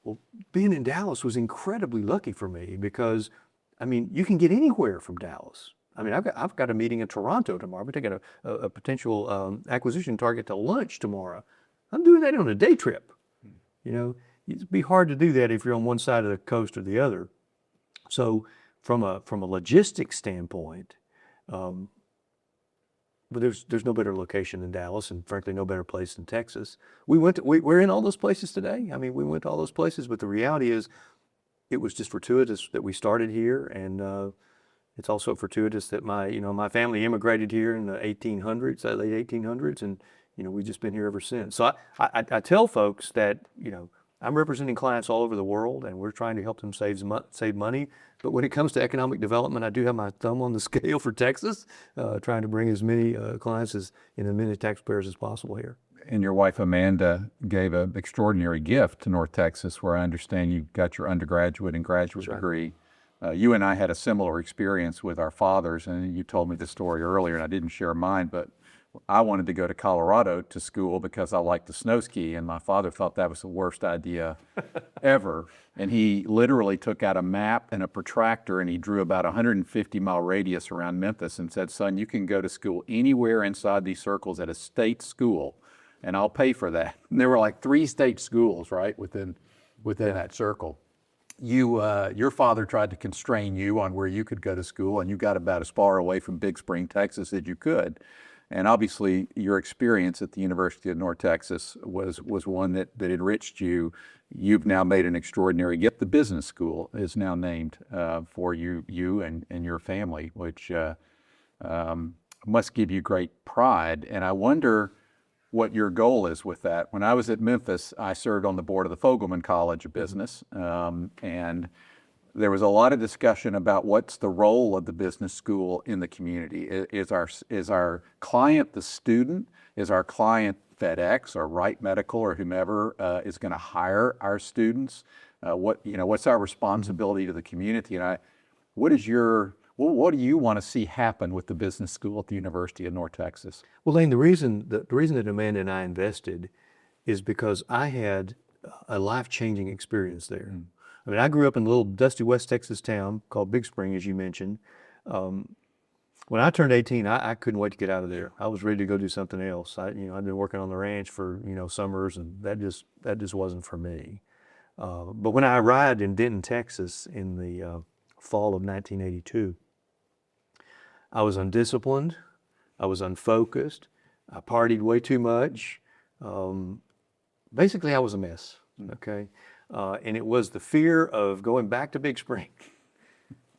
Well, being in Dallas was incredibly lucky for me because, you can get anywhere from Dallas. I've got a meeting in Toronto tomorrow. We're taking a potential acquisition target to lunch tomorrow. I'm doing that on a day trip. It'd be hard to do that if you're on one side of the coast or the other. So from a logistics standpoint, but there's no better location than Dallas, and frankly, no better place than Texas. We're in all those places today. We went to all those places, but the reality is, it was just fortuitous that we started here, and it's also fortuitous that my family immigrated here in the 1800s, late 1800s, and we've just been here ever since. So I tell folks that I'm representing clients all over the world, and we're trying to help them save money. But when it comes to economic development, I do have my thumb on the scale for Texas, trying to bring as many clients as many taxpayers as possible here. And your wife Amanda gave an extraordinary gift to North Texas, where I understand you got your undergraduate and graduate degree. You and I had a similar experience with our fathers, and you told me the story earlier, and I didn't share mine, but I wanted to go to Colorado to school because I liked to snow ski, and my father thought that was the worst idea ever. And he literally took out a map and a protractor, and he drew about a 150-mile radius around Memphis and said, son, you can go to school anywhere inside these circles at a state school, and I'll pay for that. And there were like 3 state schools, right, within that circle. Your father tried to constrain you on where you could go to school, and you got about as far away from Big Spring, Texas as you could. And obviously, your experience at the University of North Texas was one that enriched you. You've now made an extraordinary gift. The business school is now named for you and your family, which must give you great pride. And I wonder what your goal is with that. When I was at Memphis, I served on the board of the Fogelman College of Business, and there was a lot of discussion about what's the role of the business school in the community. Is our client the student? Is our client FedEx or Wright Medical or whomever is going to hire our students? What's our responsibility to the community? And what do you want to see happen with the business school at the University of North Texas? Well, Lane, the reason that Amanda and I invested is because I had a life-changing experience there. I mean, I grew up in a little dusty West Texas town called Big Spring, as you mentioned. When I turned 18, I couldn't wait to get out of there. I was ready to go do something else. I'd been working on the ranch for summers, and that just wasn't for me. But when I arrived in Denton, Texas, in the fall of 1982, I was undisciplined. I was unfocused. I partied way too much. Basically, I was a mess. Okay. And it was the fear of going back to Big Spring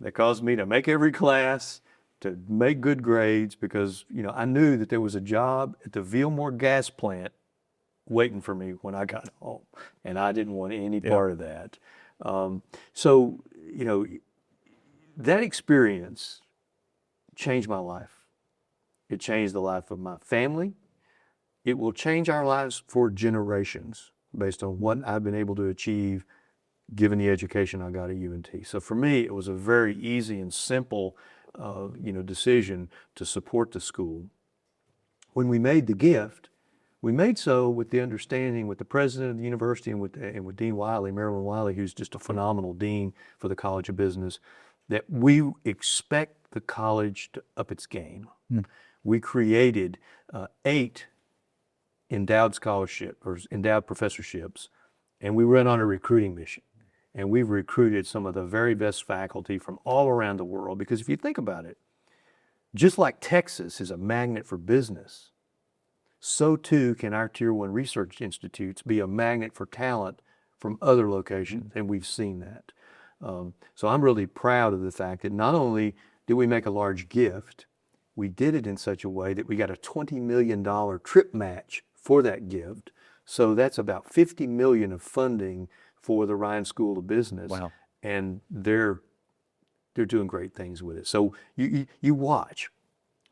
that caused me to make every class, to make good grades, because I knew that there was a job at the Villemore gas plant waiting for me when I got home, and I didn't want any part of that. So that experience changed my life. It changed the life of my family. It will change our lives for generations, based on what I've been able to achieve given the education I got at UNT. So for me, it was a very easy and simple decision to support the school. When we made the gift, we made so with the understanding with the president of the university and with Dean Wiley, Marilyn Wiley, who's just a phenomenal dean for the College of Business, that we expect the college to up its game. We created 8 endowed scholarship or endowed professorships, and we run on a recruiting mission. And we've recruited some of the very best faculty from all around the world, because if you think about it, just like Texas is a magnet for business, so too can our Tier 1 research institutes be a magnet for talent from other locations, and we've seen that. So I'm really proud of the fact that not only did we make a large gift, we did it in such a way that we got a $20 million trip match for that gift. So that's about $50 million of funding for the Ryan School of Business. Wow. And they're doing great things with it. So you watch,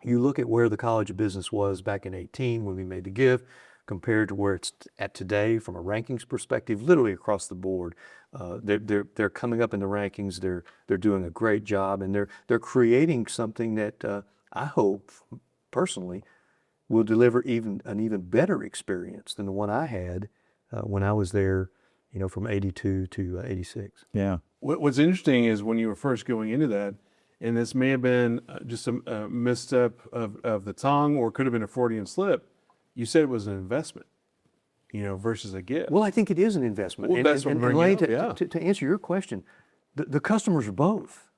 you look at where the College of Business was back in 2018 when we made the gift, compared to where it's at today from a rankings perspective, literally across the board. They're coming up in the rankings. They're doing a great job, and they're creating something that I hope personally will deliver an even better experience than the one I had when I was there, from 82 to 86. Yeah. What's interesting is when you were first going into that, and this may have been just a misstep of the tongue, or could have been a Freudian slip, you said it was an investment, versus a gift. Well, I think it is an investment. Well, that's what I'm bringing Lane, up, to answer your question, the customers are both.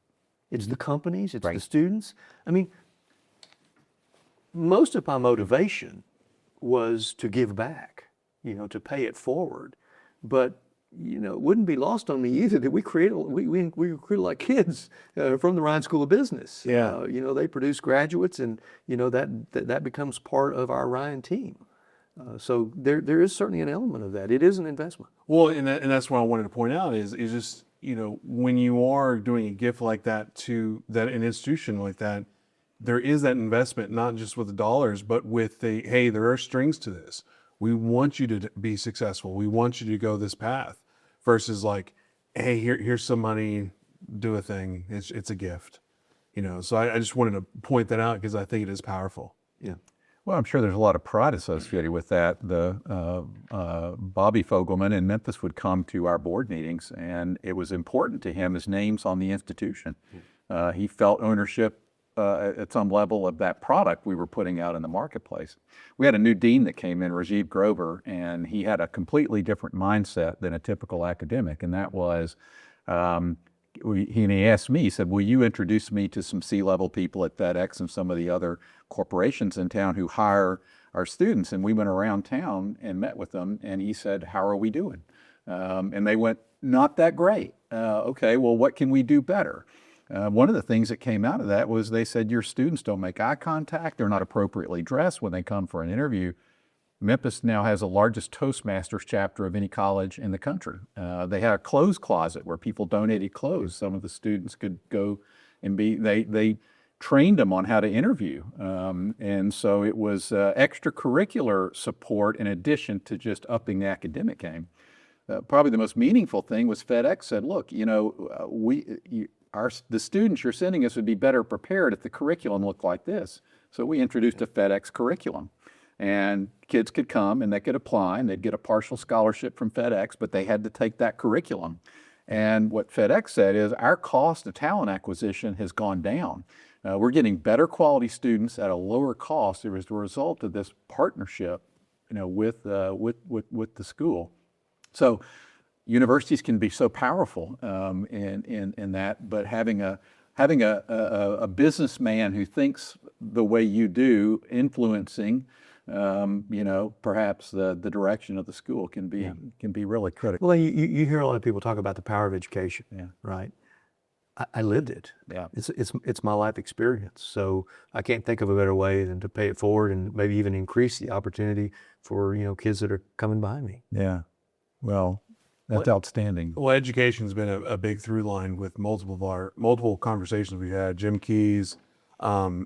It's the companies, it's the students. I mean, most of my motivation was to give back, to pay it forward. But, it wouldn't be lost on me either that we recruited like kids from the Ryan School of Business. Yeah. They produce graduates, and, that becomes part of our Ryan team. So there is certainly an element of that. It is an investment. Well, and that's what I wanted to point out is just, when you are doing a gift like that to an institution like that, there is that investment, not just with the dollars, but with hey, there are strings to this. We want you to be successful. We want you to go this path versus like, hey, here's some money, do a thing. It's a gift, So I just wanted to point that out because I think it is powerful. Yeah. Well, I'm sure there's a lot of pride associated with that. Bobby Fogelman in Memphis would come to our board meetings, and it was important to him his name's on the institution. He felt ownership at some level of that product we were putting out in the marketplace. We had a new dean that came in, Rajiv Grover, and he had a completely different mindset than a typical academic, and that was, he asked me, he said, will you introduce me to some C-level people at FedEx and some of the other corporations in town who hire our students? And we went around town and met with them, and he said, how are we doing? And they went, not that great. Okay, well, what can we do better? One of the things that came out of that was they said, your students don't make eye contact, they're not appropriately dressed when they come for an interview. Memphis now has the largest Toastmasters chapter of any college in the country. They had a clothes closet where people donated clothes. Some of the students could go and they trained them on how to interview. And so it was extracurricular support in addition to just upping the academic game. Probably the most meaningful thing was FedEx said, look, the students you're sending us would be better prepared if the curriculum looked like this. So we introduced a FedEx curriculum. And kids could come and they could apply and they'd get a partial scholarship from FedEx, but they had to take that curriculum. And what FedEx said is our cost of talent acquisition has gone down. We're getting better quality students at a lower cost as a result of this partnership, with the school. So universities can be so powerful in that, but having a businessman who thinks the way you do, influencing perhaps the direction of the school can be really critical. Well, you hear a lot of people talk about the power of education, right? I lived it. Yeah. It's my life experience. So I can't think of a better way than to pay it forward and maybe even increase the opportunity for, kids that are coming behind me. Yeah. Well, that's outstanding. Well, education's been a big through line with multiple conversations we've had. Jim Keyes,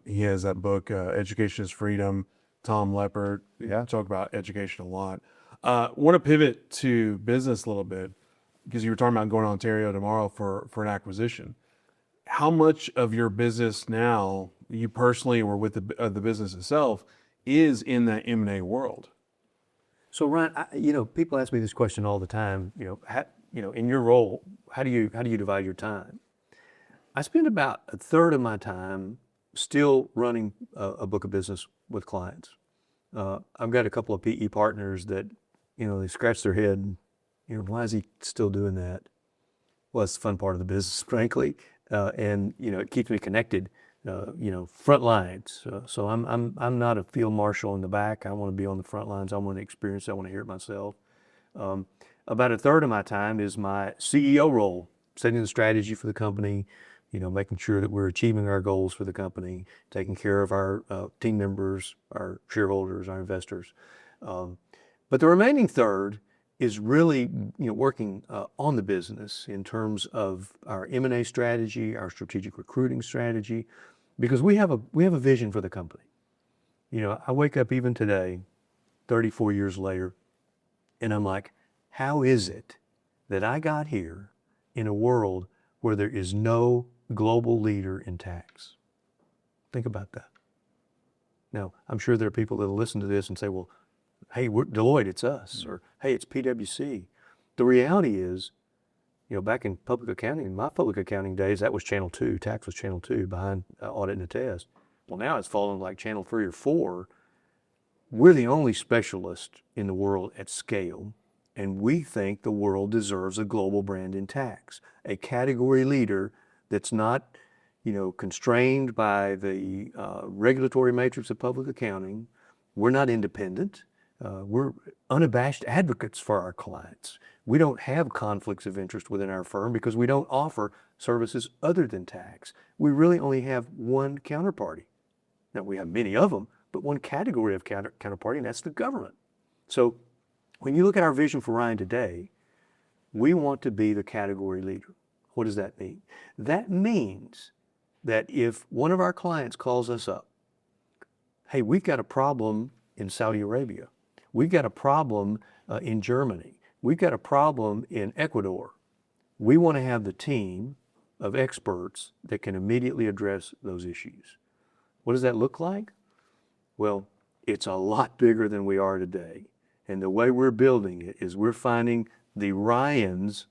he has that book, Education is Freedom. Tom Leppert, talk about education a lot. Want to pivot to business a little bit because you were talking about going to Ontario tomorrow for an acquisition. How much of your business now, you personally or with the business itself, is in that M&A world? So Ryan, people ask me this question all the time. In your role, how do you divide your time? I spend about a third of my time still running a book of business with clients. I've got a couple of PE partners that, they scratch their head, why is he still doing that? Well, it's the fun part of the business, frankly, and it keeps me connected. Front lines. So I'm not a field marshal in the back. I want to be on the front lines. I want to experience it. I want to hear it myself. About a third of my time is my CEO role, setting the strategy for the company, making sure that we're achieving our goals for the company, taking care of our team members, our shareholders, our investors. But the remaining third is really, working on the business in terms of our M&A strategy, our strategic recruiting strategy, because we have a vision for the company. I wake up even today, 34 years later, and I'm like, how is it that I got here in a world where there is no global leader in tax? Think about that. Now, I'm sure there are people that will listen to this and say, well, hey, we're Deloitte, it's us, or hey, it's PwC. The reality is, back in public accounting, in my public accounting days, that was Channel 2, tax was Channel 2 behind audit and attest. Well, now it's fallen like Channel 3 or 4. We're the only specialist in the world at scale, and we think the world deserves a global brand in tax, a category leader that's not, constrained by the regulatory matrix of public accounting. We're not independent. We're unabashed advocates for our clients. We don't have conflicts of interest within our firm because we don't offer services other than tax. We really only have one counterparty. Now, we have many of them, but one category of counterparty, and that's the government. So when you look at our vision for Ryan today, we want to be the category leader. What does that mean? That means that if one of our clients calls us up, hey, we've got a problem in Saudi Arabia, we've got a problem in Germany, we've got a problem in Ecuador, we want to have the team of experts that can immediately address those issues. What does that look like? Well, it's a lot bigger than we are today. And the way we're building it is we're finding the Ryans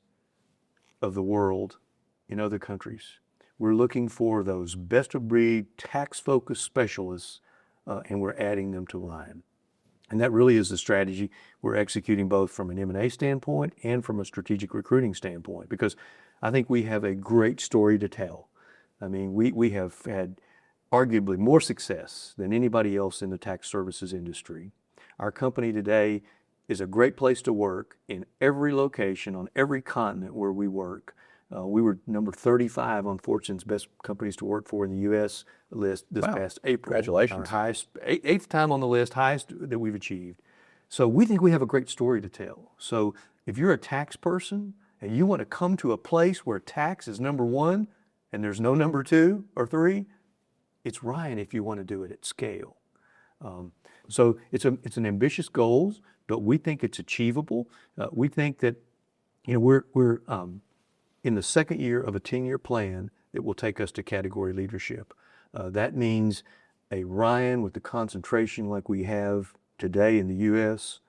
of the world in other countries. We're looking for those best of breed tax-focused specialists, and we're adding them to Ryan. And that really is the strategy we're executing both from an M&A standpoint and from a strategic recruiting standpoint, because I think we have a great story to tell. I mean, we have had arguably more success than anybody else in the tax services industry. Our company today is a great place to work in every location, on every continent where we work. We were number 35 on Fortune's Best Companies to Work For in the U.S. list this past April. Congratulations. Our highest, eighth time on the list, highest that we've achieved. So we think we have a great story to tell. So if you're a tax person and you want to come to a place where tax is number one and there's no number two or three, it's Ryan if you want to do it at scale. So it's an ambitious goal, but we think it's achievable. We think that, we're in the second year of a 10-year plan that will take us to category leadership. That means a Ryan with the concentration like we have today in the U.S.,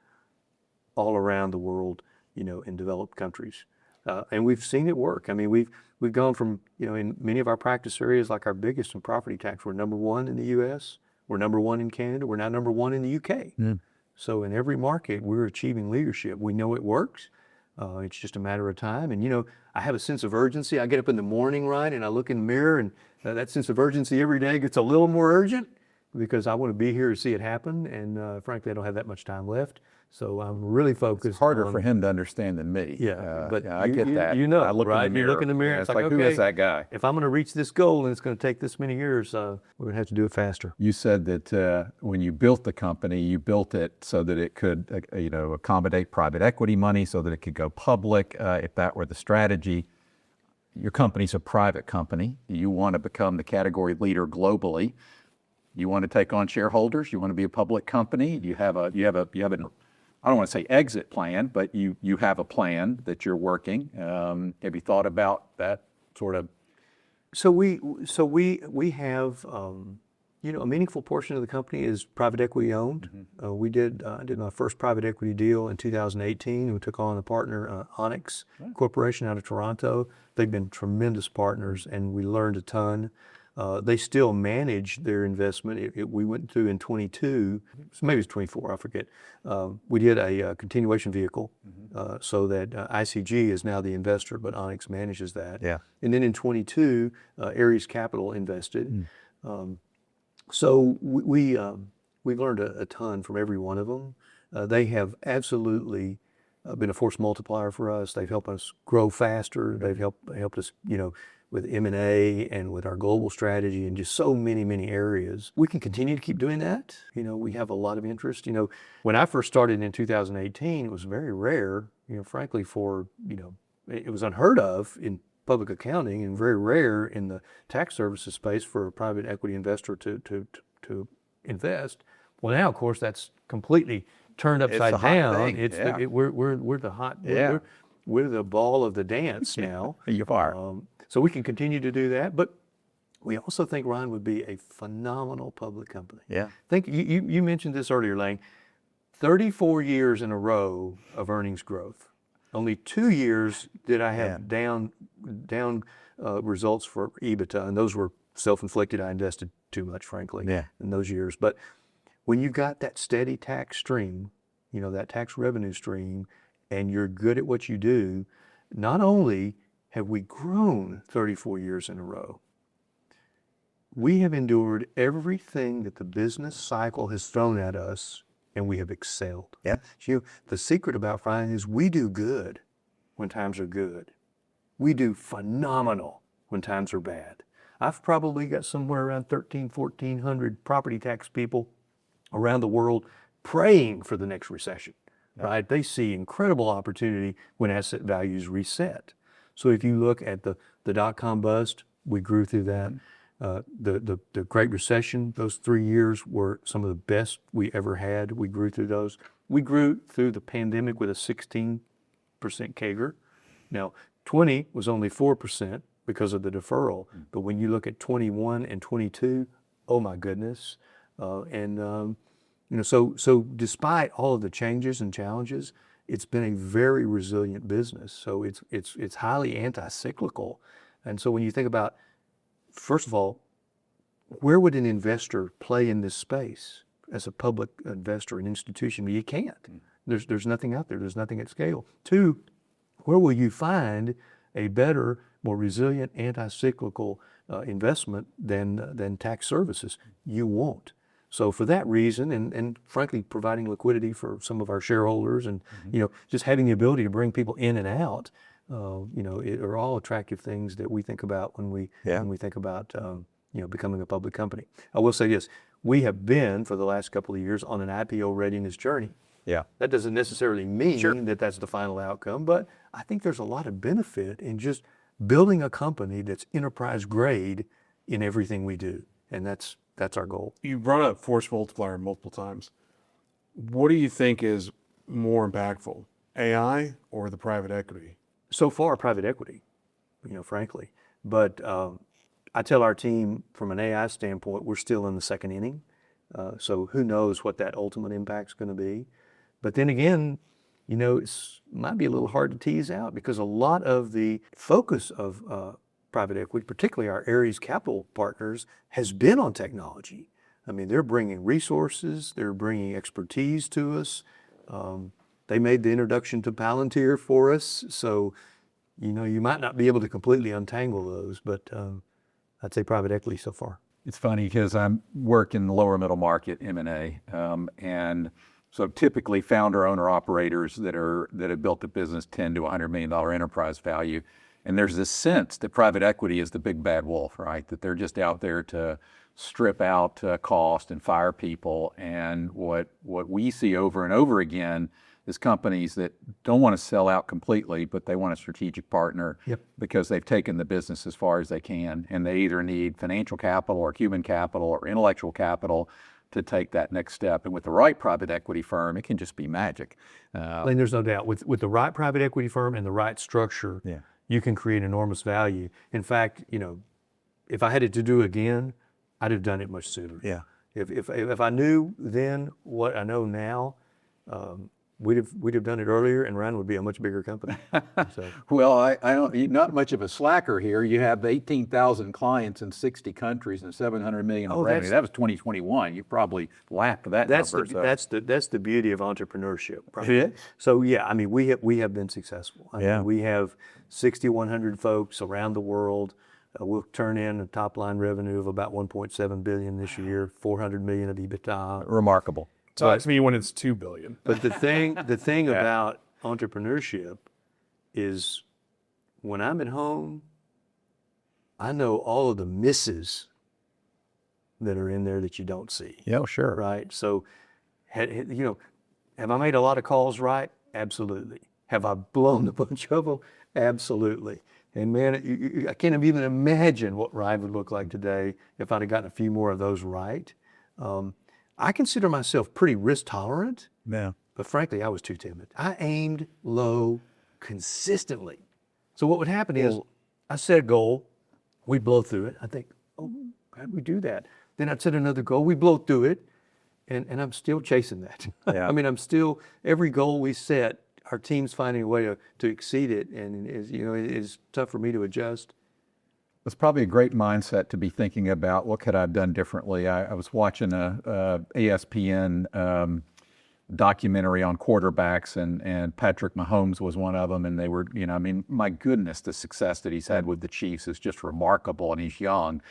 all around the world, in developed countries. And we've seen it work. I mean, we've gone from, in many of our practice areas, like our biggest in property tax, we're number one in the U.S., we're number one in Canada, we're now number one in the U.K. So in every market, we're achieving leadership. We know it works. It's just a matter of time. And, I have a sense of urgency. I get up in the morning, Ryan, and I look in the mirror, and that sense of urgency every day gets a little more urgent because I want to be here to see it happen. And frankly, I don't have that much time left. So I'm really focused. It's harder for him to understand than me. But I get that. I look right? in the mirror. You look in the mirror. Yeah, it's like, okay, who is that guy? If I'm going to reach this goal and it's going to take this many years, we're going to have to do it faster. You said that when you built the company, you built it so that it could, accommodate private equity money, so that it could go public. If that were the strategy, your company's a private company. You want to become the category leader globally. You want to take on shareholders. You want to be a public company. You have an I don't want to say exit plan, but you have a plan that you're working. Have you thought about that sort of? So we have a meaningful portion of the company is private equity owned. I did my first private equity deal in 2018. We took on a partner, Onyx Corporation out of Toronto. They've been tremendous partners, and we learned a ton. They still manage their investment. We went through in 22, maybe it's 24, I forget. We did a continuation vehicle so that ICG is now the investor, but Onyx manages that. Yeah. And then in 22, Ares Capital invested. So we've learned a ton from every one of them. They have absolutely been a force multiplier for us. They've helped us grow faster. They've helped us, with M&A and with our global strategy and just so many areas. We can continue to keep doing that. We have a lot of interest. When I first started in 2018, it was very rare, frankly, it was unheard of in public accounting and very rare in the tax services space for a private equity investor to invest. Well, now, of course, that's completely turned upside It's the hot down. thing. We're the hot, we're the ball of the dance now. You are. So we can continue to do that, but we also think Ryan would be a phenomenal public company. Yeah. Think you mentioned this earlier, Lane. 34 years in a row of earnings growth. Only 2 years did I have down results for EBITDA, and those were self-inflicted. I invested too much, frankly, in those years. But when you got that steady tax stream, that tax revenue stream, and you're good at what you do, not only have we grown 34 years in a row, we have endured everything that the business cycle has thrown at us, and we have excelled. Yeah. The secret about Ryan is we do good when times are good. We do phenomenal when times are bad. I've probably got somewhere around 1,300, 1,400 property tax people around the world praying for the next recession, right? They see incredible opportunity when asset values reset. So if you look at the dot-com bust, we grew through that. The Great Recession, those 3 years were some of the best we ever had. We grew through those. We grew through the pandemic with a 16% CAGR. Now, 20 was only 4% because of the deferral. But when you look at 21 and 22, oh my goodness. So despite all of the changes and challenges, it's been a very resilient business. So it's highly anti-cyclical. And so when you think about, first of all, where would an investor play in this space as a public investor, an institution? You can't. There's nothing out there. There's nothing at scale. Two, where will you find a better, more resilient, anti-cyclical investment than tax services? You won't. So for that reason, and frankly, providing liquidity for some of our shareholders, and just having the ability to bring people in and out, are all attractive things that we think about when we think about becoming a public company. I will say this: we have been for the last couple of years on an IPO readiness journey. Yeah. That doesn't necessarily mean that that's the final outcome, but I think there's a lot of benefit in just building a company that's enterprise grade in everything we do, and that's our goal. You brought up force multiplier multiple times. What do you think is more impactful, AI or the private equity? So far, private equity, frankly. But I tell our team from an AI standpoint, we're still in the second inning. So who knows what that ultimate impact's going to be. But then again, it might be a little hard to tease out because a lot of the focus of private equity, particularly our Ares Capital partners, has been on technology. I mean, they're bringing resources, they're bringing expertise to us. They made the introduction to Palantir for us, so you might not be able to completely untangle those, but I'd say private equity so far. It's funny because I work in the lower middle market M&A, and so typically founder, owner, operators that have built a business $10 to $100 million enterprise value, and there's this sense that private equity is the big bad wolf, right? That they're just out there to strip out cost and fire people. And what we see over and over again is companies that don't want to sell out completely, but they want a strategic partner because they've taken the business as far as they can, and they either need financial capital or human capital or intellectual capital to take that next step. And with the right private equity firm, it can just be magic. And there's no doubt, with the right private equity firm and the right structure, you can create enormous value. In fact, if I had it to do again, I'd have done it much sooner. Yeah. If I knew then what I know now, we'd have done it earlier, and Ryan would be a much bigger company. So. Well, I don't. You're not much of a slacker here. You have 18,000 clients in 60 countries and 700 million of revenue. That was 2021. You probably lapped that number. That's the beauty of entrepreneurship. It is? So yeah, I mean, we have been successful. I mean, we have 6,100 folks around the world. We'll turn in a top line revenue of about 1.7 billion this year, 400 million of EBITDA. Remarkable. Talk to me when it's 2 billion. But the thing about entrepreneurship is when I'm at home, I know all of the misses that are in there that you don't see. Yeah, sure. Right? So, have I made a lot of calls right? Absolutely. Have I blown a bunch of them? Absolutely. And man, I can't even imagine what Ryan would look like today if I'd have gotten a few more of those right. I consider myself pretty risk tolerant, but frankly, I was too timid. I aimed low consistently. So what would happen is I set a goal, we'd blow through it. I think, oh, how'd we do that? Then I'd set another goal, we'd blow through it, and I'm still chasing that. Yeah. I mean, every goal we set, our team's finding a way to exceed it, and it is tough for me to adjust. It's probably a great mindset to be thinking about what could I have done differently. I was watching a ESPN documentary on quarterbacks, and Patrick Mahomes was one of them, and they were, my goodness, the success that he's had with the Chiefs is just remarkable, and he's young.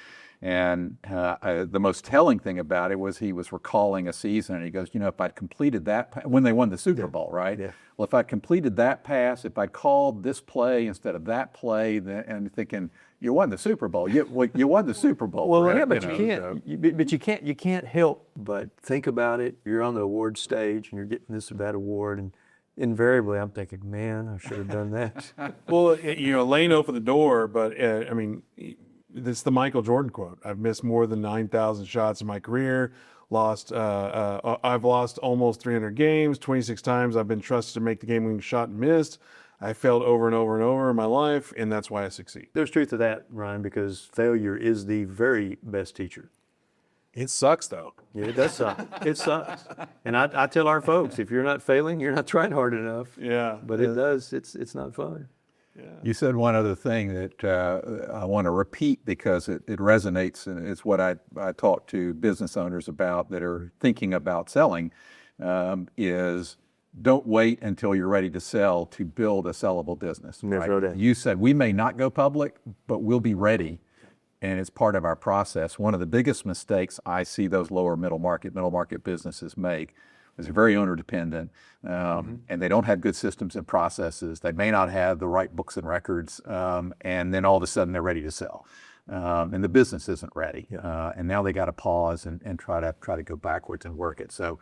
And the most telling thing about it was he was recalling a season, and he goes, if I'd completed that, when they won the Super Bowl, right? Yeah. Well, if I'd completed that pass, if I'd called this play instead of that play, and thinking, you won the Super Bowl. You won the Super Bowl. Well, Brett, yeah, but know, you can't. so- But you can't help but think about it. You're on the award stage and you're getting this or that award, and invariably I'm thinking, man, I should have done that. Well, Lane opened the door, but I mean, this is the Michael Jordan quote. I've missed more than 9,000 shots in my career. I've lost almost 300 games. 26 times I've been trusted to make the game-winning shot and missed. I failed over and over and over in my life, and that's why I succeed. There's truth to that, Ryan, because failure is the very best teacher. It sucks, though. Yeah, it does suck. It sucks. And I tell our folks, if you're not failing, you're not trying hard enough. Yeah. But it does. It's not fun. You said one other thing that I want to repeat because it resonates, and it's what I talk to business owners about that are thinking about selling, is don't wait until you're ready to sell to build a sellable business. There's Right? no doubt. You said we may not go public, but we'll be ready, and it's part of our process. One of the biggest mistakes I see those lower middle market businesses make is they're very owner dependent, and they don't have good systems and processes. They may not have the right books and records, and then all of a sudden they're ready to sell, and the business isn't ready. And now they got to pause and try to go backwards and work it. So,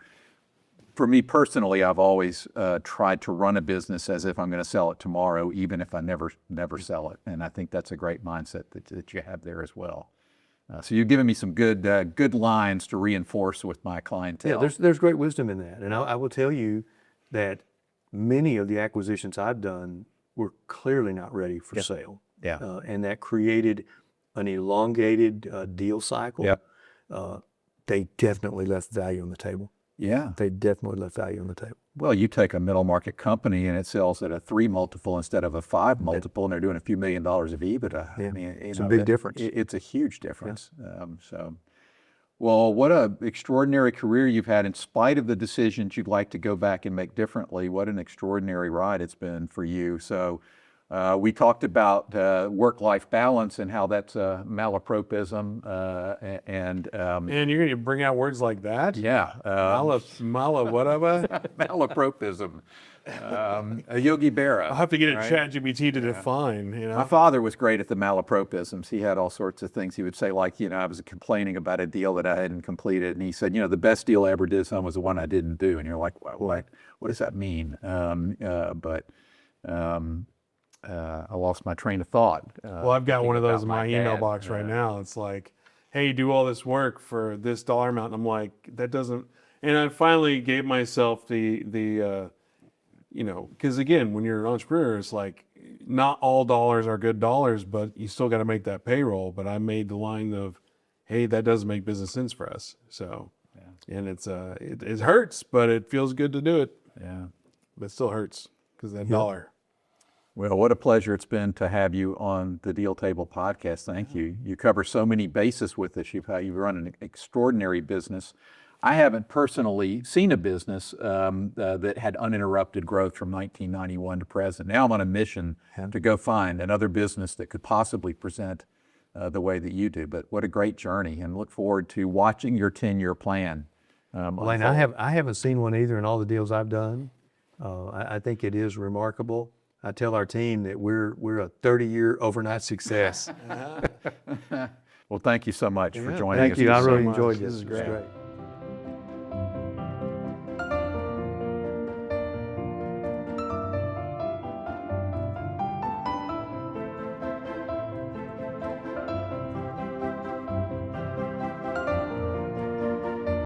for me personally, I've always tried to run a business as if I'm going to sell it tomorrow, even if I never sell it. And I think that's a great mindset that you have there as well. So you've given me some good lines to reinforce with my clientele. Yeah, there's great wisdom in that. And I will tell you that many of the acquisitions I've done were clearly not ready for sale. Yeah. And that created an elongated deal cycle. Yep. They definitely left value on the table. Yeah. They definitely left value on the table. Well, you take a middle market company and it sells at a 3 multiple instead of a 5 multiple, and they're doing a few $1 million of EBITDA. Yeah. I mean, It's a big difference. It's a huge difference. Well, what an extraordinary career you've had in spite of the decisions you'd like to go back and make differently. What an extraordinary ride it's been for you. So we talked about work-life balance and how that's malapropism and And you're going to bring out words like that? yeah, Mala, whatever. malapropism, Yogi Berra. I'll have to get a right? ChatGPT to define, My father was great at the malapropisms. He had all sorts of things he would say, like, I was complaining about a deal that I hadn't completed, and he said, the best deal I ever did was the one I didn't do. And you're like, what does that mean? I lost my train of thought. Well, I've got one of those in my email dad. box right now. It's like, hey, do all this work for this dollar amount. And I'm like, that doesn't, and I finally gave myself the because again, when you're an entrepreneur, it's like, not all dollars are good dollars, but you still got to make that payroll. But I made the line of, hey, that doesn't make business sense for us. So, and it's, it hurts, but it feels good to do it. Yeah. But it still hurts because that dollar. Well, what a pleasure it's been to have you on the Deal Table podcast. Thank you. You cover so many bases with us. You've run an extraordinary business. I haven't personally seen a business that had uninterrupted growth from 1991 to present. Now I'm on a mission to go find another business that could possibly present the way that you do. But what a great journey, and look forward to watching your 10-year plan. Lane, I haven't seen one either in all the deals I've done. I think it is remarkable. I tell our team that we're a 30-year overnight success. Well, thank you so much for joining us. Thank you. I so really much. enjoyed This this. is It was great. great.